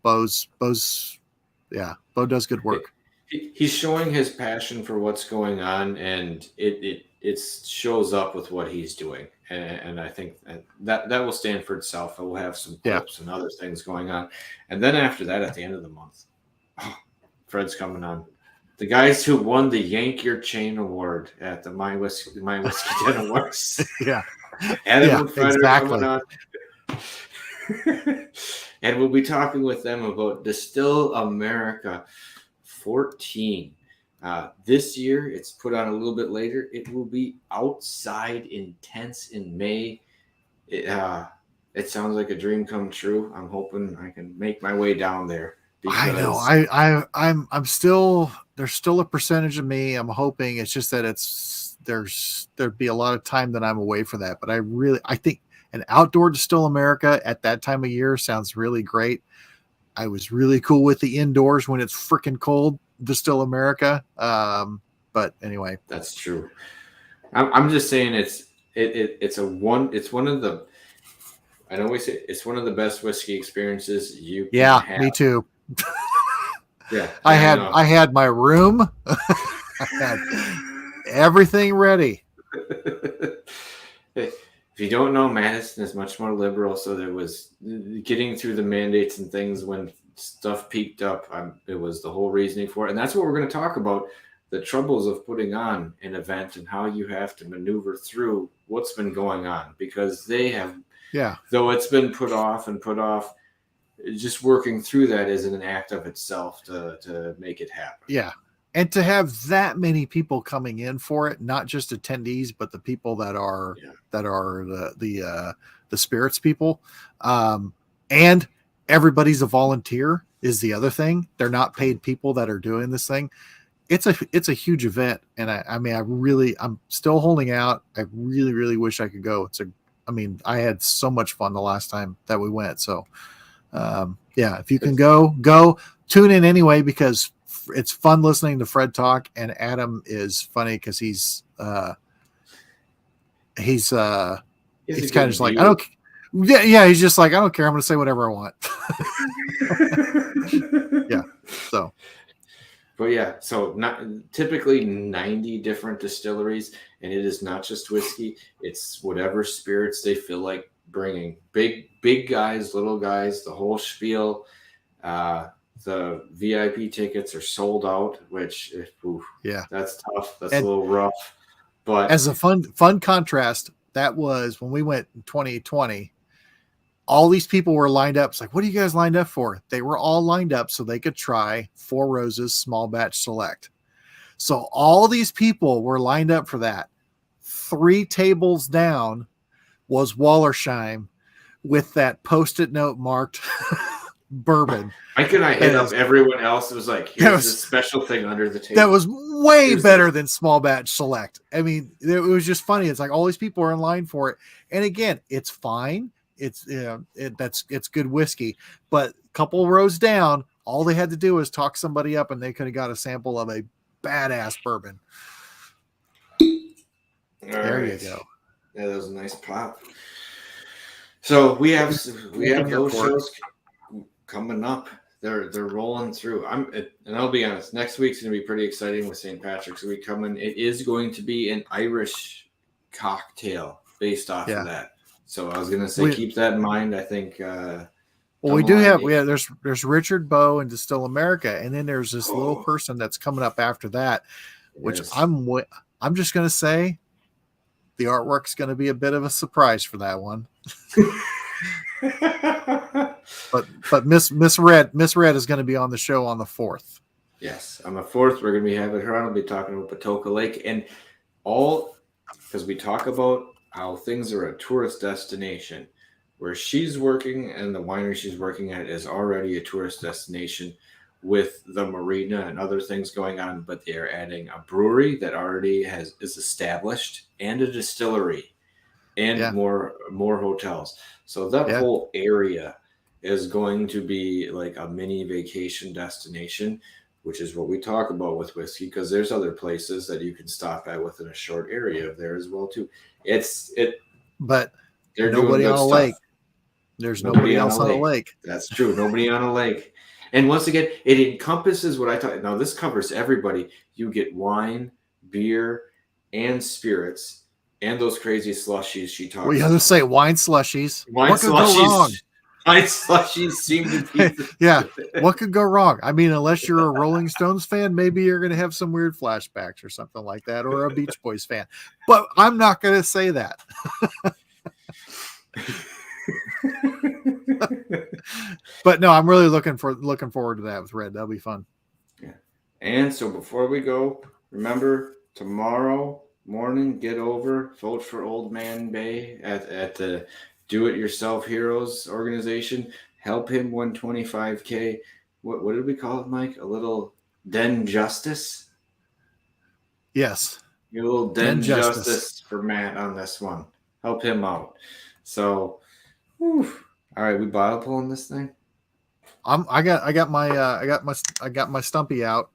Bo does good work. He's showing his passion for what's going on, and it shows up with what he's doing. And I think that will stand for itself. We'll have some clips and other things going on. And then after that, at the end of the month, Fred's coming on. The guys who won the Yank Your Chain Award at the My Whiskey Den Awards. Adam and Fred are coming on. And we'll be talking with them about Distill America 2014. This year, it's put on a little bit later. It will be outside intense in May. It sounds like a dream come true. I'm hoping I can make my way down there. I know. I'm still, there's still a percentage of me. I'm hoping it's just that there'd be a lot of time that I'm away for that. But I think an outdoor Distill America at that time of year sounds really great. I was really cool with the indoors when it's freaking cold, Distill America. But anyway, that's true. I'm just saying it's one of the, I know we say it's one of the best whiskey experiences you can have. Me too. Yeah, I had my room. I had everything ready. If you don't know, Madison is much more liberal, so there was getting through the mandates and things when stuff peaked up. It was the whole reasoning for it, and that's what we're going to talk about: the troubles of putting on an event and how you have to maneuver through what's been going on, because they have, though it's been put off, just working through that is an act of itself to make it happen. Yeah. And to have that many people coming in for it, not just attendees, but the people that are the spirits people, and everybody's a volunteer is the other thing. They're not paid people that are doing this thing. It's a huge event, and I'm still holding out. I really, really wish I could go. I had so much fun the last time that we went. So, if you can go tune in anyway, because it's fun listening to Fred talk, and Adam is funny because he's kind of just like, I don't. Yeah. He's just like, I don't care. I'm going to say whatever I want. Yeah. So. But yeah, so not typically 90 different distilleries, and it is not just whiskey. It's whatever spirits they feel like bringing. Big guys, little guys, the whole spiel. The VIP tickets are sold out, which that's tough. That's a little rough. But as a fun contrast, that was when we went in 2020. All these people were lined up. It's like, what are you guys lined up for? They were all lined up so they could try Four Roses Small Batch Select. So all these people were lined up for that. 3 tables down was Wallersheim with that Post-it note marked bourbon. Mike and I hit up everyone else. It was like, here's this special thing under the table. That was way better than Small Batch Select. I mean, it was just funny. It's like all these people are in line for it. And again, it's fine. It's good whiskey, but a couple rows down, all they had to do was talk somebody up, and they could have got a sample of a badass bourbon. There you go. Yeah, that was a nice pop. So we have those shows coming up. They're rolling through. And I'll be honest, next week's gonna be pretty exciting with St. Patrick's Week coming. It is going to be an Irish cocktail based off of that. So I was gonna say, keep that in mind. I think. We do have. There's Richard Bowe and Distill America, and then there's this little person that's coming up after that, which I'm just gonna say, the artwork's gonna be a bit of a surprise for that one. but Miss Red is gonna be on the show on the 4th. Yes, on the 4th we're gonna be having her on. We'll be talking about Patoka Lake and all, because we talk about how things are a tourist destination. Where she's working and the winery she's working at is already a tourist destination with the marina and other things going on, but they are adding a brewery that already is established, and a distillery, and more hotels. So that whole area is going to be like a mini vacation destination, which is what we talk about with whiskey, because there's other places that you can stop at within a short area of there as well too. But they're nobody on a lake. There's nobody else on a lake. That's true. Nobody on a lake. And once again, it encompasses what I thought. Now this covers everybody. You get wine, beer, and spirits, and those crazy slushies she talks about. We have to say wine slushies. What could go wrong? Wine slushies seem to be. What could go wrong? I mean, unless you're a Rolling Stones fan, maybe you're going to have some weird flashbacks or something like that, or a Beach Boys fan. But I'm not going to say that. But no, I'm really looking forward to that with Red. That'll be fun. Yeah. And so before we go, remember tomorrow morning, vote for Old Man Bay at the Do It Yourself Heroes organization. Help him win 25K. What did we call it, Mike? A little den justice? Yes. A little den justice for Matt on this one. Help him out. So, all right, we bottle pulling this thing. I got my stumpy out.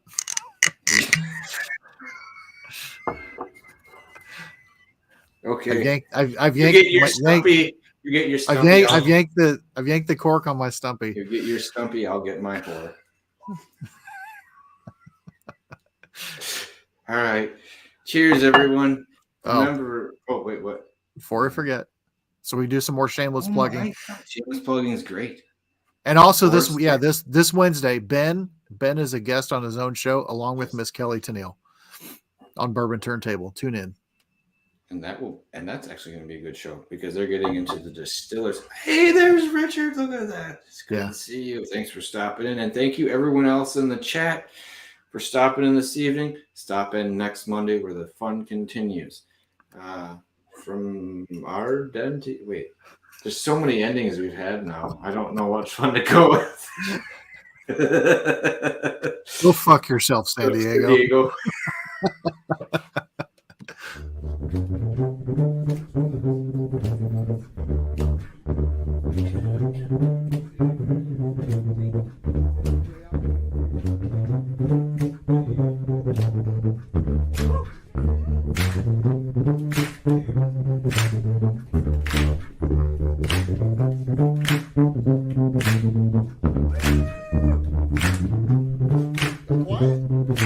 Okay. I've yanked you get your stumpy. You get your stumpy. I've yanked the cork on my stumpy. You get your stumpy. I'll get my pour. All right. Cheers, everyone. Remember. Oh wait, what? Before I forget, so we do some more shameless plugging. Shameless plugging is great. And also this Wednesday, Ben is a guest on his own show along with Miss Kelly Tennille on Bourbon Turntable. Tune in. And that's actually going to be a good show because they're getting into the distillers. Hey, there's Richard. Look at that. It's good to see you. Thanks for stopping in. And thank you everyone else in the chat for stopping in this evening. Stop in next Monday where the fun continues. From our den to wait. There's so many endings we've had now. I don't know what's fun to go with. Go fuck yourself, San Diego.